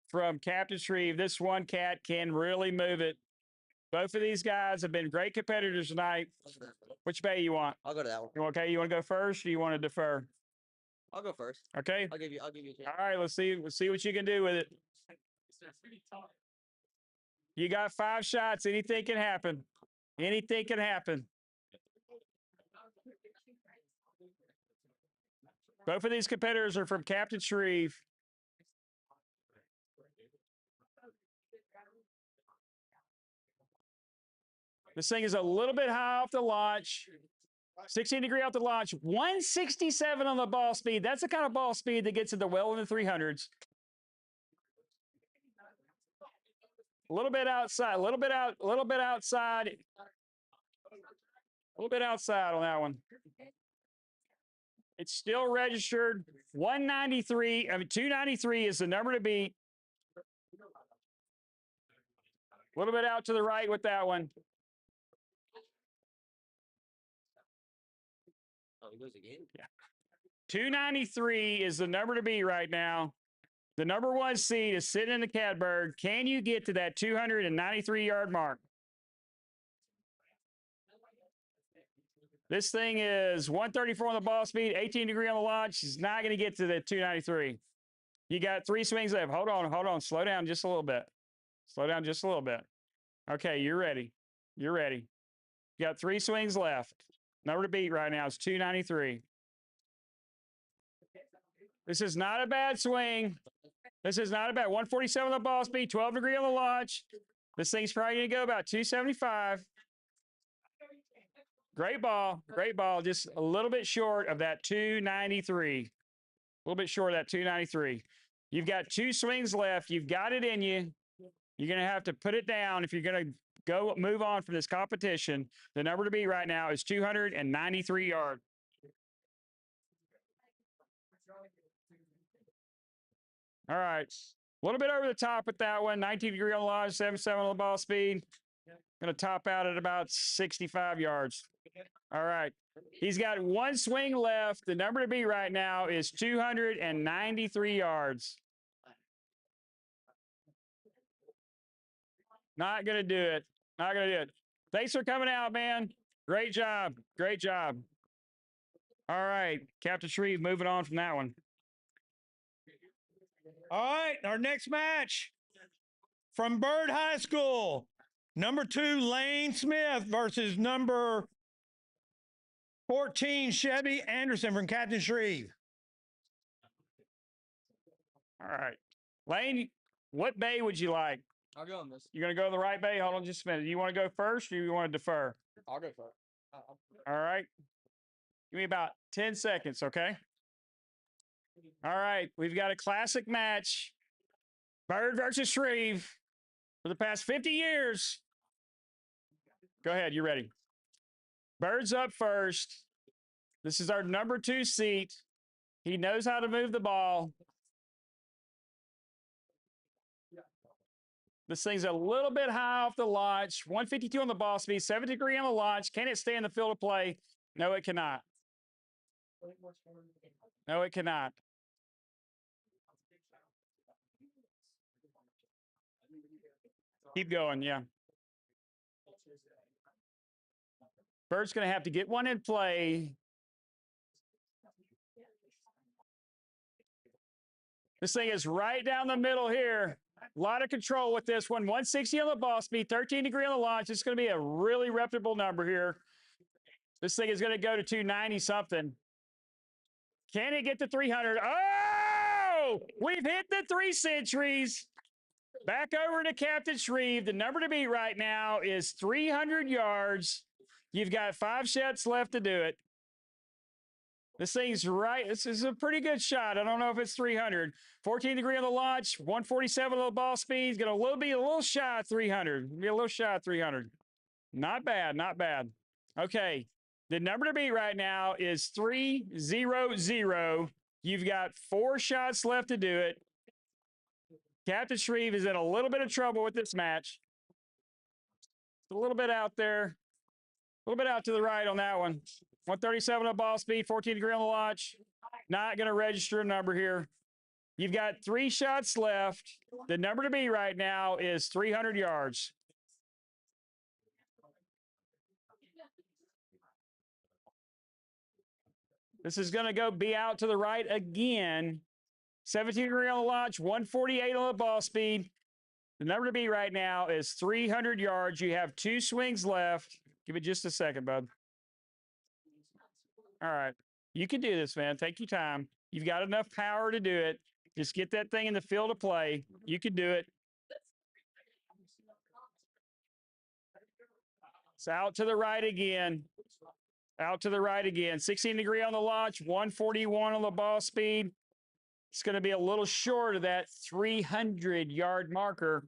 from Captain Shreve. This one cat can really move it. Both of these guys have been great competitors tonight. Which bay you want?
I'll go to that one.
Okay, you want to go first or you want to defer?
I'll go first.
Okay.
I'll give you a chance.
All right, let's see what you can do with it. You got 5 shots. Anything can happen. Anything can happen. Both of these competitors are from Captain Shreve. This thing is a little bit high off the launch. 16 degree off the launch. 167 on the ball speed. That's the kind of ball speed that gets into well in the 300s. A little bit outside. A little bit outside. A little bit outside on that one. It's still registered 193. 293 is the number to beat. A little bit out to the right with that one.
Oh, he goes again?
Yeah. 293 is the number to beat right now. The number 1 seed is sitting in the catbird. Can you get to that 293-yard mark? This thing is 134 on the ball speed, 18 degree on the launch. He's not going to get to the 293. You got 3 swings left. Hold on. Slow down just a little bit. Okay, you're ready. You got 3 swings left. Number to beat right now is 293. This is not a bad swing. 147 on the ball speed, 12 degree on the launch. This thing's probably going to go about 275. Great ball. Just a little bit short of that 293. You've got 2 swings left. You've got it in you. You're going to have to put it down if you're going to move on from this competition. The number to beat right now is 293 yards. All right. A little bit over the top with that one. 19 degree on the launch, 77 on the ball speed. Going to top out at about 65 yards. All right. He's got 1 swing left. The number to beat right now is 293 yards. Not going to do it. Thanks for coming out, man. Great job. All right. Captain Shreve moving on from that one.
All right, our next match from Byrd High School, number 2 Lane Smith versus number 14, Chevy Anderson from Captain Shreve.
All right. Lane, what bay would you like?
I'll go on this.
You're going to go to the right bay? Hold on just a minute. Do you want to go first or you want to defer?
I'll go first.
All right. Give me about 10 seconds, okay? All right. We've got a classic match. Byrd versus Shreve. For the past 50 years. Go ahead. You ready? Byrd's up first. This is our number 2 seat. He knows how to move the ball. This thing's a little bit high off the launch. 152 on the ball speed, 73 on the launch. Can it stay in the field of play? No, it cannot. No, it cannot. Keep going, yeah. Byrd's going to have to get one in play. This thing is right down the middle here. A lot of control with this one. 160 on the ball speed, 13-degree on the launch. It's going to be a really reputable number here. This thing is going to go to 290 something. Can it get to 300? Oh, we've hit the 3 centuries. Back over to Captain Shreve. The number to beat right now is 300 yards. You've got 5 shots left to do it. This thing's right. This is a pretty good shot. I don't know if it's 300. 14-degree on the launch, 147 on the ball speed. It's going to be a little shy of 300. Be a little shy of 300. Not bad, not bad. Okay, the number to beat right now is 300. You've got 4 shots left to do it. Captain Shreve is in a little bit of trouble with this match. It's a little bit out there. A little bit out to the right on that one. 137 on ball speed, 14-degree on the launch. Not going to register a number here. You've got 3 shots left. The number to beat right now is 300 yards. This is going to be out to the right again. 17-degree on the launch, 148 on the ball speed. The number to beat right now is 300 yards. You have 2 swings left. Give it just a second, bud. All right. You can do this, man. Take your time. You've got enough power to do it. Just get that thing in the field of play. You can do it. It's out to the right again. Out to the right again. 16-degree on the launch, 141 on the ball speed. It's going to be a little short of that 300-yard marker.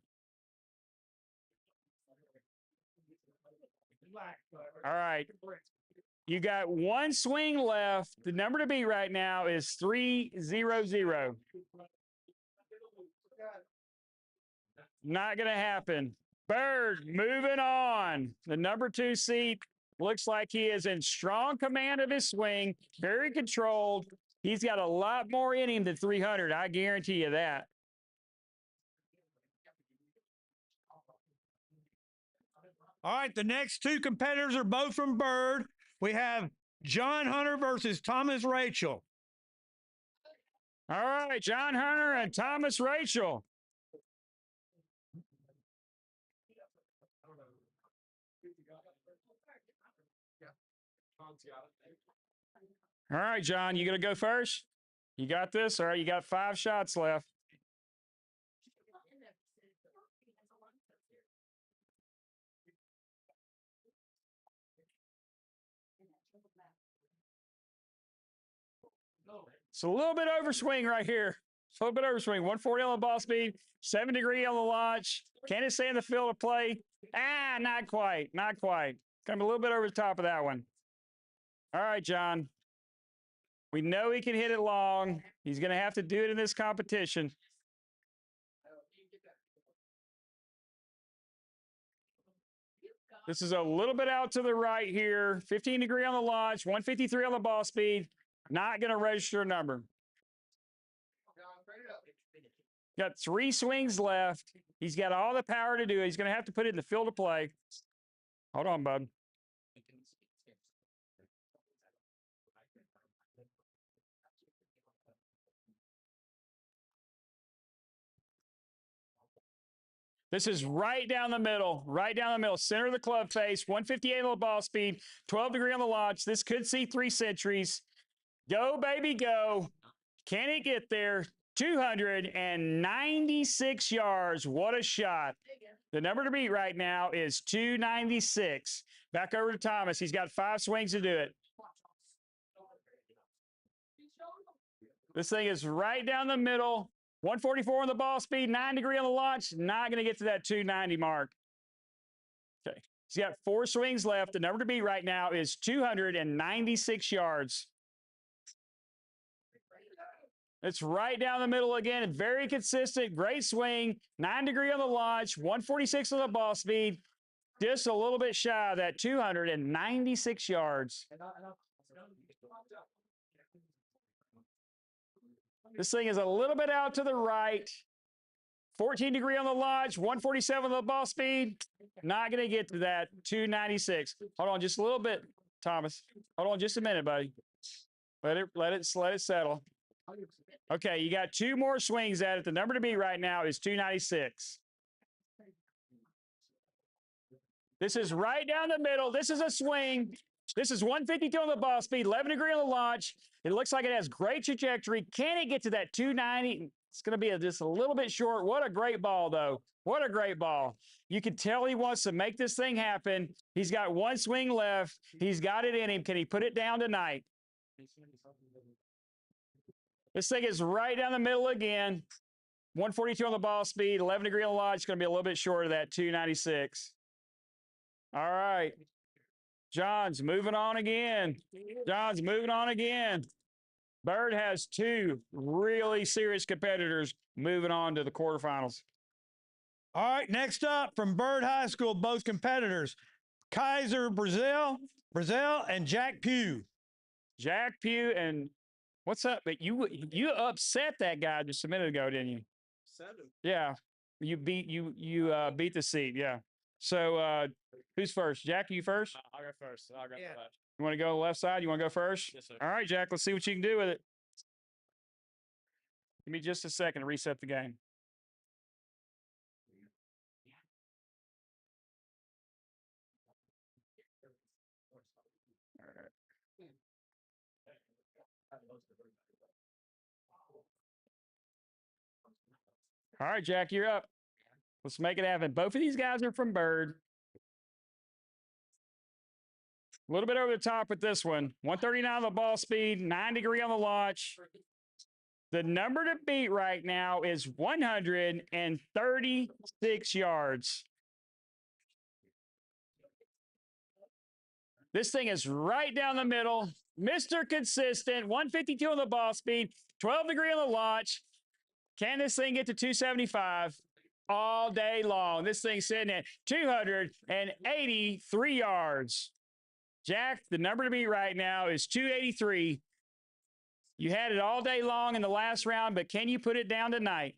All right. You got 1 swing left. The number to beat right now is 300. Not going to happen. Byrd moving on. The number 2 seat looks like he is in strong command of his swing, very controlled. He's got a lot more in him than 300. I guarantee you that.
All right, the next 2 competitors are both from Byrd. We have John Hunter versus Thomas Rachel.
All right, John Hunter and Thomas Rachel. All right, John, you going to go first? You got this? All right, you got 5 shots left. It's a little bit overswing right here. A little bit overswing. 140 on the ball speed, 7-degree on the launch. Can it stay in the field of play? Ah, not quite. Not quite. Come a little bit over the top of that one. All right, John. We know he can hit it long. He's going to have to do it in this competition. This is a little bit out to the right here. 15-degree on the launch, 153 on the ball speed. Not going to register a number. Got 3 swings left. He's got all the power to do it. He's going to have to put it in the field of play. Hold on, bud. This is right down the middle, center of the club face, 158 on the ball speed, 12 degree on the launch. This could see 3 centuries. Go, baby, go. Can it get there? 296 yards. What a shot. The number to beat right now is 296. Back over to Thomas. He's got 5 swings to do it. This thing is right down the middle. 144 on the ball speed, 9 degree on the launch. Not going to get to that 290 mark. Okay. He's got 4 swings left. The number to beat right now is 296 yards. It's right down the middle again. Very consistent. Great swing. 9 degree on the launch. 146 on the ball speed. Just a little bit shy of that 296 yards. This thing is a little bit out to the right. 14 degree on the launch, 147 on the ball speed. Not going to get to that 296. Hold on just a little bit, Thomas. Hold on just a minute, buddy. Let it settle. Okay, you got 2 more swings at it. The number to beat right now is 296. This is right down the middle. This is a swing. This is 152 on the ball speed, 11 degree on the launch. It looks like it has great trajectory. Can it get to that 290? It's going to be just a little bit short. What a great ball, though. What a great ball. You can tell he wants to make this thing happen. He's got 1 swing left. He's got it in him. Can he put it down tonight? This thing is right down the middle again. 142 on the ball speed, 11 degree on the launch. It's going to be a little bit short of that 296. All right. John's moving on again. Byrd has 2 really serious competitors moving on to the quarterfinals.
All right, next up from Byrd High School, both competitors, Kaiser Brazil, and Jack Pugh.
Jack Pugh and what's up? But you upset that guy just a minute ago, didn't you? Yeah, you beat the seed. Yeah. So who's first? Jack, you first?
I'll go first. I'll go left.
You want to go left side? You want to go first?
Yes, sir.
All right, Jack. Let's see what you can do with it. Give me just a second to reset the game. All right. All right, Jack, you're up. Let's make it happen. Both of these guys are from Byrd. A little bit over the top with this one. 139 on the ball speed, 9 degree on the launch. The number to beat right now is 136 yards. This thing is right down the middle. Mr. Consistent, 152 on the ball speed, 12 degree on the launch. Can this thing get to 275? All day long. This thing's sitting at 283 yards. Jack, the number to beat right now is 283. You had it all day long in the last round, but can you put it down tonight?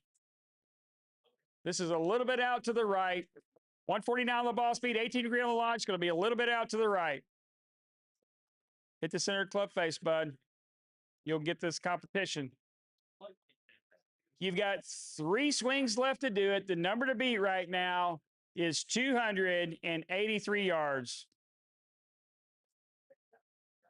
This is a little bit out to the right. 149 on the ball speed, 18 degree on the launch. Going to be a little bit out to the right. Hit the center club face, bud. You'll get this competition. You've got 3 swings left to do it. The number to beat right now is 283 yards.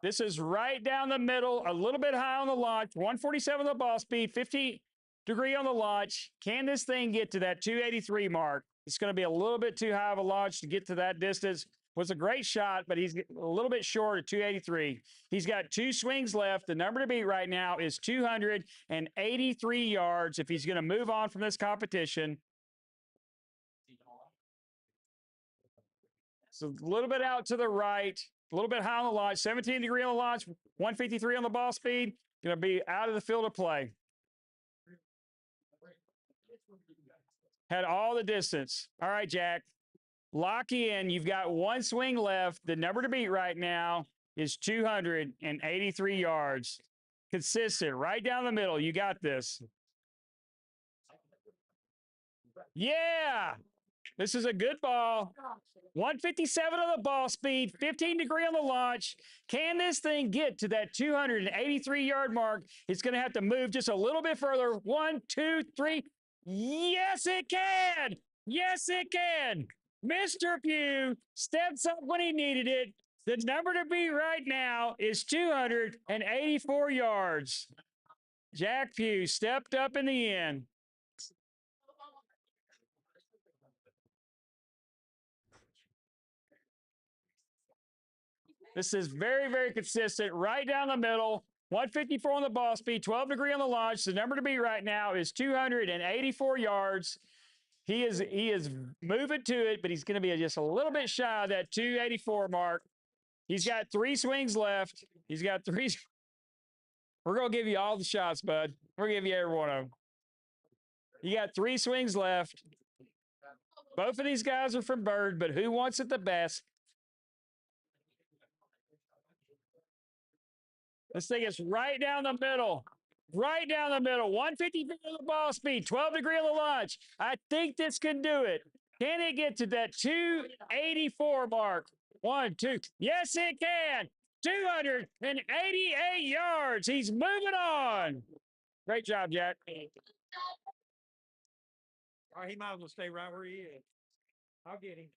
This is right down the middle, a little bit high on the launch, 147 on the ball speed, 15 degree on the launch. Can this thing get to that 283 mark? It's going to be a little bit too high of a launch to get to that distance. Was a great shot, but he's a little bit short of 283. He's got 2 swings left. The number to beat right now is 283 yards if he's going to move on from this competition. So a little bit out to the right, a little bit high on the launch, 17 degree on the launch, 153 on the ball speed. Going to be out of the field of play. Had all the distance. All right, Jack. Lock in. You've got 1 swing left. The number to beat right now is 283 yards. Consistent. Right down the middle. You got this. Yeah. This is a good ball. 157 on the ball speed, 15 degree on the launch. Can this thing get to that 283-yard mark? It's going to have to move just a little bit further. 1, 2, 3. Yes, it can. Yes, it can. Mr. Pugh steps up when he needed it. The number to beat right now is 284 yards. Jack Pugh stepped up in the end. This is very, very consistent, right down the middle. 154 on the ball speed, 12 degree on the launch. The number to beat right now is 284 yards. He is moving to it, but he's going to be just a little bit shy of that 284 mark. He's got 3 swings left. He's got 3. We're going to give you all the shots, bud. We're going to give you every one of them. You got 3 swings left. Both of these guys are from Byrd, but who wants it the best? This thing is right down the middle. Right down the middle. 153 on the ball speed, 12 degree on the launch. I think this can do it. Can it get to that 284 mark? 1, 2. Yes, it can. 288 yards. He's moving on. Great job, Jack.
All right, he might as well stay right where he is. I'll get him.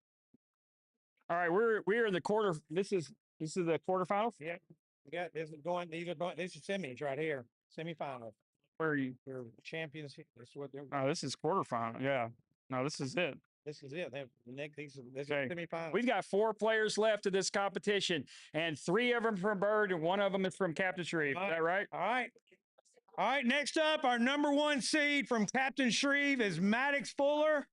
All right, we're in the quarter. This is the quarterfinals.
Yeah, we got this is going. These are going. This is semis right here. Semifinal.
Where are you?
They're champions. This is what they're.
Oh, this is quarterfinal. Yeah. No, this is it.
This is it. This is
Okay.
semifinal.
We've got 4 players left of this competition, and 3 of them from Byrd, and 1 of them is from Captain Shreve. Is that right?
All right. All right. Next up, our number 1 seed from Captain Shreve is Maddox Fuller,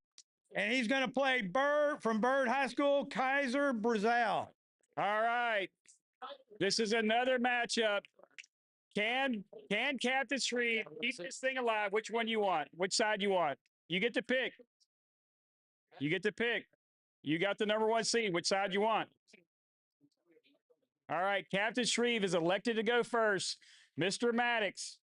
and he's going to play Byrd from Byrd High School, Kaiser Brazel.
All right. This is another matchup. Can Captain Shreve keep this thing alive? Which one you want? Which side you want? You get to pick. You get to pick. You got the number 1 seed. Which side you want? All right. Captain Shreve is elected to go first. Mr. Maddox.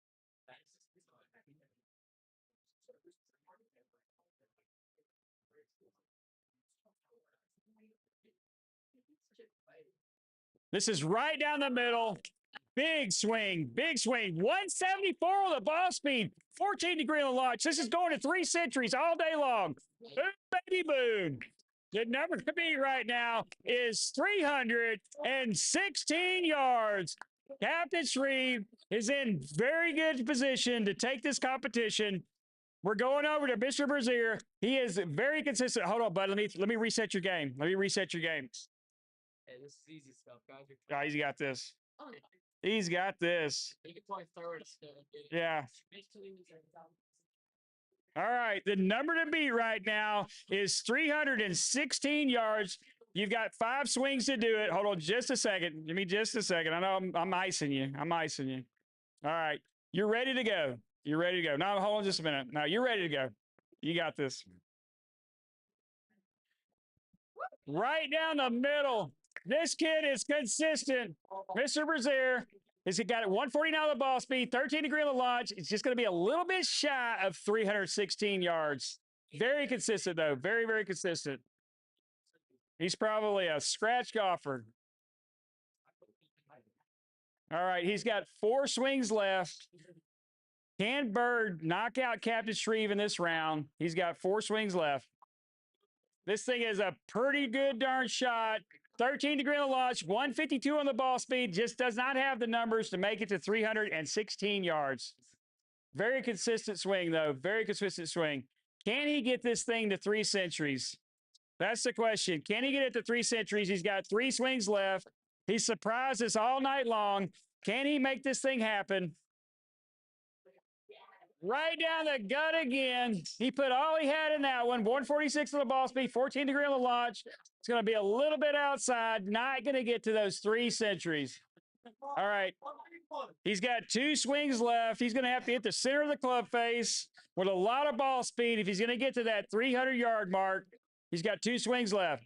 This is right down the middle. Big swing, big swing. 174 on the ball speed, 14 degree on the launch. This is going to 3 centuries all day long. Boom, baby, boom. The number to beat right now is 316 yards. Captain Shreve is in very good position to take this competition. We're going over to Mr. Brazier. He is very consistent. Hold on, bud. Let me reset your game. Let me reset your game.
Hey, this is easy stuff, guys.
Oh, he's got this. He's got this.
You can play third.
Yeah. All right. The number to beat right now is 316 yards. You've got 5 swings to do it. Hold on just a second. Give me just a second. I know I'm icing you. I'm icing you. All right. You're ready to go. You're ready to go. Now, hold on just a minute. Now, you're ready to go. You got this. Right down the middle. This kid is consistent. Mr. Brazier has got it 149 on the ball speed, 13 degree on the launch. It's just going to be a little bit shy of 316 yards. Very consistent, though. Very, very consistent. He's probably a scratch golfer. All right, he's got 4 swings left. Can Byrd knock out Captain Shreve in this round? He's got 4 swings left. This thing is a pretty good darn shot. 13 degree on the launch, 152 on the ball speed, just does not have the numbers to make it to 316 yards. Very consistent swing, though. Very consistent swing. Can he get this thing to 3 centuries? That's the question. Can he get it to 3 centuries? He's got 3 swings left. He's surprised us all night long. Can he make this thing happen? Right down the gut again. He put all he had in that one. 146 on the ball speed, 14 degree on the launch. It's going to be a little bit outside. Not going to get to those 3 centuries. All right. He's got 2 swings left. He's going to have to hit the center of the club face with a lot of ball speed if he's going to get to that 300-yard mark. He's got 2 swings left.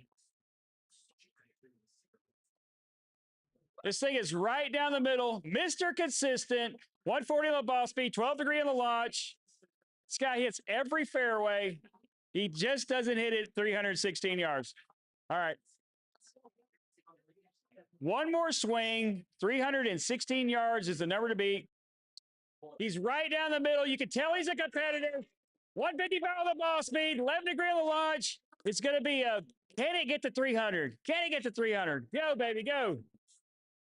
This thing is right down the middle. Mr. Consistent. 140 on the ball speed, 12 degree on the launch. This guy hits every fairway. He just doesn't hit it 316 yards. All right. One more swing. 316 yards is the number to beat. He's right down the middle. You can tell he's a competitor. 155 on the ball speed, 11 degree on the launch. It's going to be a, can it get to 300? Can it get to 300? Go, baby, go.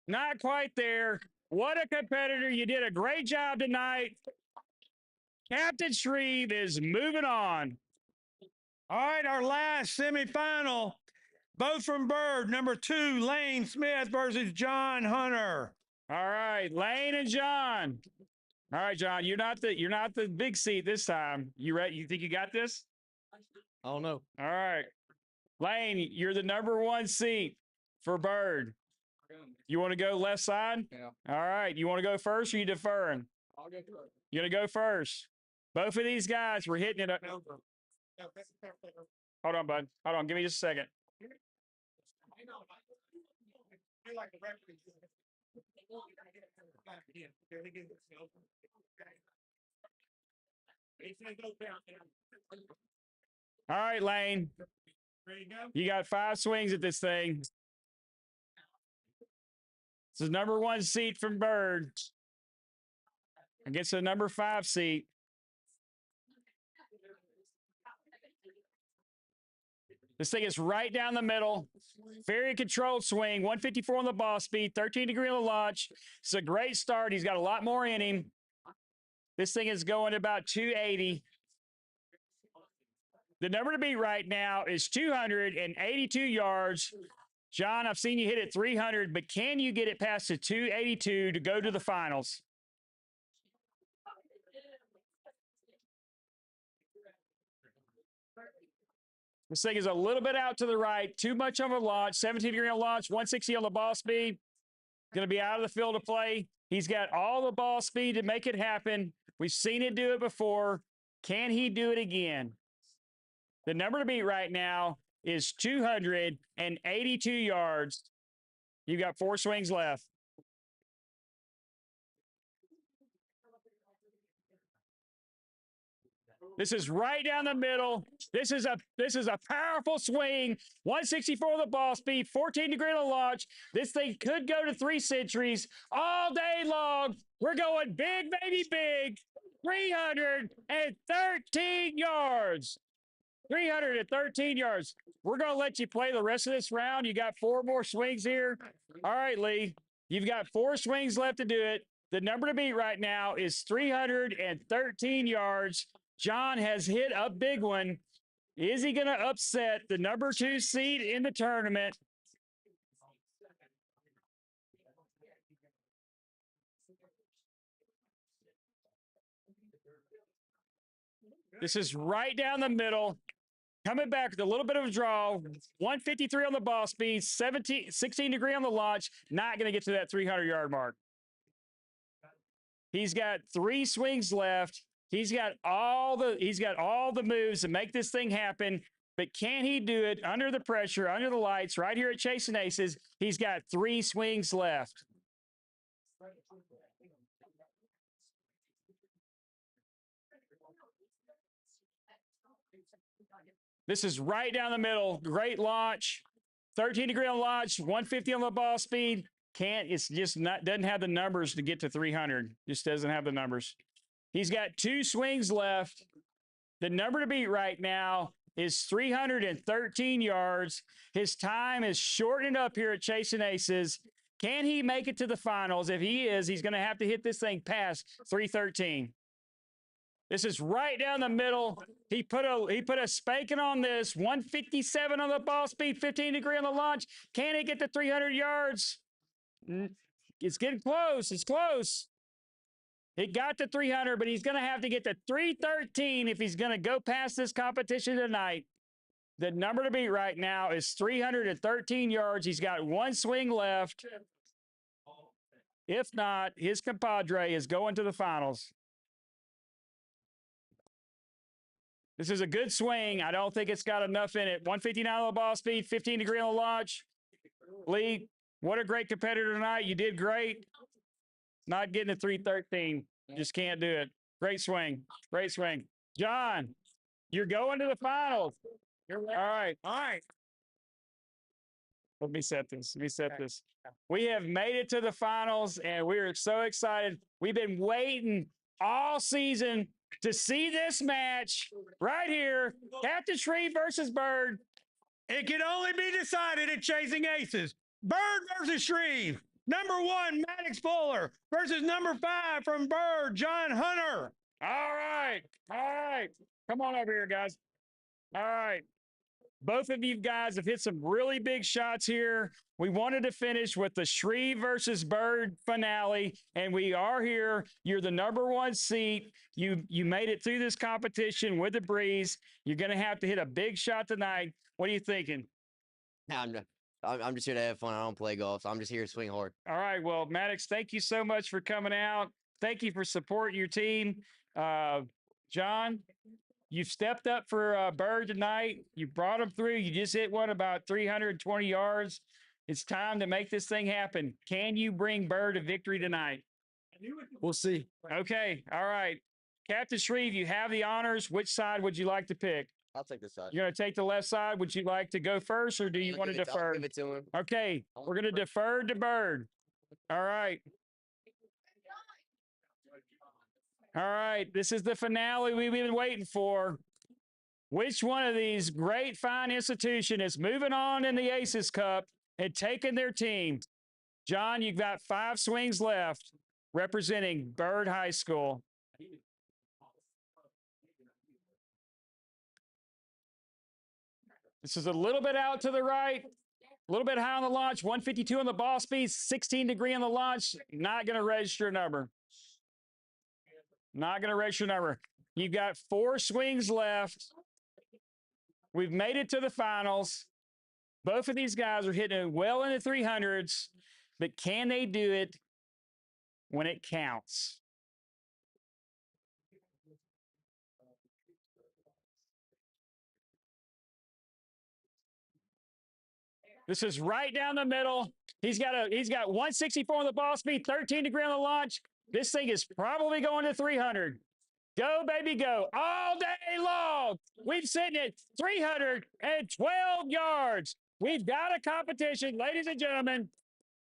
Not quite there. What a competitor. You did a great job tonight. Captain Shreve is moving on.
All right, our last semifinal, both from Byrd, number 2, Lane Smith versus John Hunter.
All right, Lane and John. All right, John, you're not the big seat this time. You ready? You think you got this?
I don't know.
All right. Lane, you're the number 1 seat for Byrd. You want to go left side?
Yeah.
All right. You want to go first or you deferring?
I'll go first.
You're going to go first. Both of these guys were hitting it up. Hold on, bud. Hold on. Give me just a second. All right, Lane. You got 5 swings at this thing. This is number 1 seat from Byrd against the number 5 seat. This thing is right down the middle. Very controlled swing. 154 on the ball speed, 13 degree on the launch. It's a great start. He's got a lot more in him. This thing is going about 280. The number to beat right now is 282 yards. John, I've seen you hit it 300, but can you get it past the 282 to go to the finals? This thing is a little bit out to the right, too much on the launch, 17 degree on launch, 160 on the ball speed. Going to be out of the field of play. He's got all the ball speed to make it happen. We've seen it do it before. Can he do it again? The number to beat right now is 282 yards. You've got 4 swings left. This is right down the middle. This is a powerful swing. 164 on the ball speed, 14 degree on the launch. This thing could go to 3 centuries all day long. We're going big, baby, big. 313 yards. 313 yards. We're going to let you play the rest of this round. You got 4 more swings here. All right, Lee. You've got 4 swings left to do it. The number to beat right now is 313 yards. John has hit a big one. Is he going to upset the number 2 seed in the tournament? This is right down the middle. Coming back with a little bit of a draw. 153 on the ball speed, 16 degree on the launch. Not going to get to that 300-yard mark. He's got 3 swings left. He's got all the moves to make this thing happen, but can he do it under the pressure, under the lights, right here at Chasing Aces? He's got 3 swings left. This is right down the middle. Great launch. 13 degree on launch, 150 on the ball speed. Doesn't have the numbers to get to 300. Just doesn't have the numbers. He's got 2 swings left. The number to beat right now is 313 yards. His time is shortened up here at Chasing Aces. Can he make it to the finals? If he is, he's going to have to hit this thing past 313. This is right down the middle. He put a spanking on this. 157 on the ball speed, 15 degree on the launch. Can he get to 300 yards? It's getting close. It's close. He got to 300, but he's going to have to get to 313 if he's going to go past this competition tonight. The number to beat right now is 313 yards. He's got 1 swing left. If not, his compadre is going to the finals. This is a good swing. I don't think it's got enough in it. 159 on the ball speed, 15 degree on the launch. Lee, what a great competitor tonight. You did great. Not getting to 313. Just can't do it. Great swing. Great swing. John, you're going to the finals. All right.
All right.
Let me set this. We have made it to the finals, and we are so excited. We've been waiting all season to see this match right here, Captain Shreve versus Byrd.
It can only be decided at Chasing Aces. Byrd versus Shreve. Number 1, Maddox Fuller versus number 5 from Byrd, John Hunter.
All right. All right. Come on over here, guys. All right. Both of you guys have hit some really big shots here. We wanted to finish with the Shreve versus Byrd finale, and we are here. You're the number 1 seat. You made it through this competition with the breeze. You're going to have to hit a big shot tonight. What are you thinking?
I'm just here to have fun. I don't play golf, so I'm just here to swing hard.
All right. Well, Maddox, thank you so much for coming out. Thank you for supporting your team. John, you've stepped up for Byrd tonight. You brought him through. You just hit one about 320 yards. It's time to make this thing happen. Can you bring Byrd to victory tonight?
We'll see.
Okay. All right. Captain Shreve, you have the honors. Which side would you like to pick?
I'll take this side.
You're going to take the left side. Would you like to go first, or do you want to defer?
Give it to him.
Okay. We're going to defer to Byrd. All right. All right. This is the finale we've been waiting for. Which one of these great fine institutions is moving on in the Aces Cup and taking their team? John, you've got 5 swings left representing Byrd High School. This is a little bit out to the right, a little bit high on the launch, 152 on the ball speed, 16-degree on the launch. Not going to register a number. Not going to register a number. You've got 4 swings left. We've made it to the finals. Both of these guys are hitting well in the 300s, but can they do it when it counts? This is right down the middle. He's got 164 on the ball speed, 13-degree on the launch. This thing is probably going to 300. Go, baby, go. All day long. We've sitting at 312 yards. We've got a competition, ladies and gentlemen.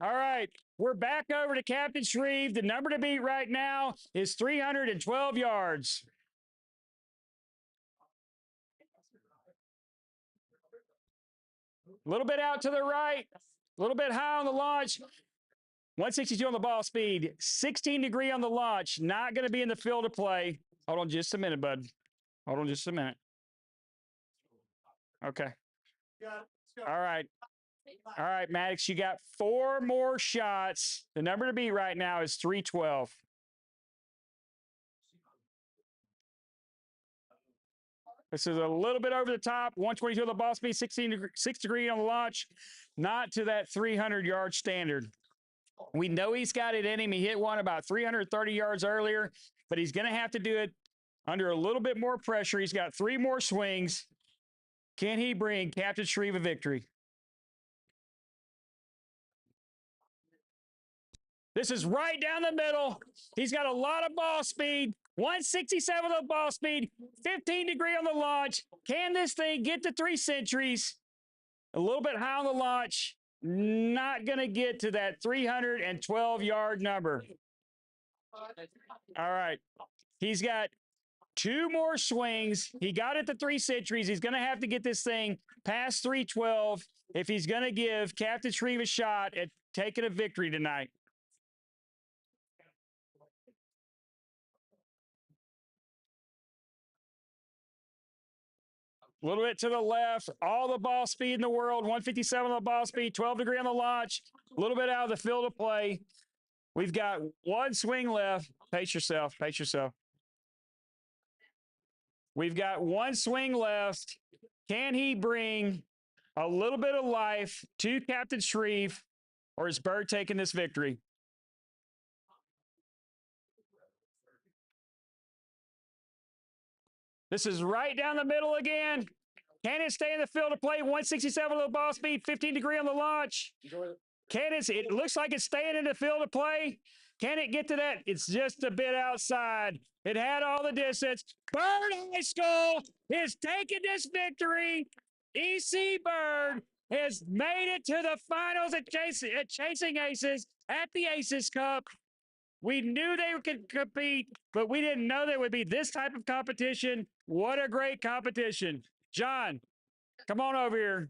All right. We're back over to Captain Shreve. The number to beat right now is 312 yards. A little bit out to the right, a little bit high on the launch. 162 on the ball speed, 16-degree on the launch. Not going to be in the field of play. Hold on just a minute, bud. Hold on just a minute. Okay. All right. All right, Maddox, you got 4 more shots. The number to beat right now is 312. This is a little bit over the top. 122 on the ball speed, 6-degree on the launch. Not to that 300-yard standard. We know he's got it in him. He hit one about 330 yards earlier, but he's going to have to do it under a little bit more pressure. He's got 3 more swings. Can he bring Captain Shreve a victory? This is right down the middle. He's got a lot of ball speed. 167 on the ball speed, 15-degree on the launch. Can this thing get to 3 centuries? A little bit high on the launch. Not going to get to that 312-yard number. All right. He's got 2 more swings. He got it to 3 centuries. He's going to have to get this thing past 312 if he's going to give Captain Shreve a shot at taking a victory tonight. A little bit to the left, all the ball speed in the world, 157 on the ball speed, 12-degree on the launch, a little bit out of the field of play. We've got 1 swing left. Pace yourself, pace yourself. We've got 1 swing left. Can he bring a little bit of life to Captain Shreve, or is Byrd taking this victory? This is right down the middle again. Can it stay in the field of play? 167 on the ball speed, 15-degree on the launch. Can it? It looks like it's staying in the field of play. Can it get to that? It's just a bit outside. It had all the distance. Byrd High School is taking this victory. EC Byrd has made it to the finals at Chasing Aces at the Aces Cup. We knew they could compete, but we didn't know there would be this type of competition. What a great competition. John, come on over here.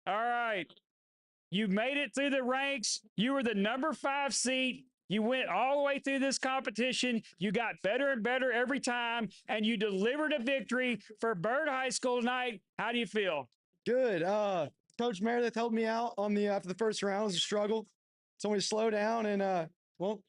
All right. You made it through the ranks. You were the number 5 seed. You went all the way through this competition. You got better and better every time, and you delivered a victory for Byrd High School tonight. How do you feel?
Good. Coach Meredith helped me out on the after the first round. It was a struggle. Told me to slow down and well,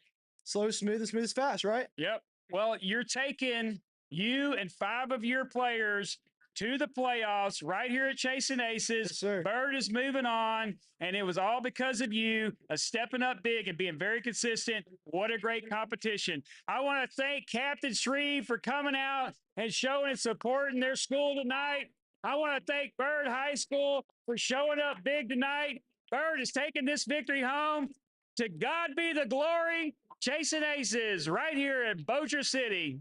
slow, smooth, and smooth is fast, right?
Yep. Well, you're taking you and 5 of your players to the playoffs right here at Chasing Aces.
Yes, sir.
Byrd is moving on, and it was all because of you stepping up big and being very consistent. What a great competition. I want to thank Captain Shreve for coming out and showing and supporting their school tonight. I want to thank Byrd High School for showing up big tonight. Byrd is taking this victory home. To God be the glory. Chasing Aces right here in Bossier City.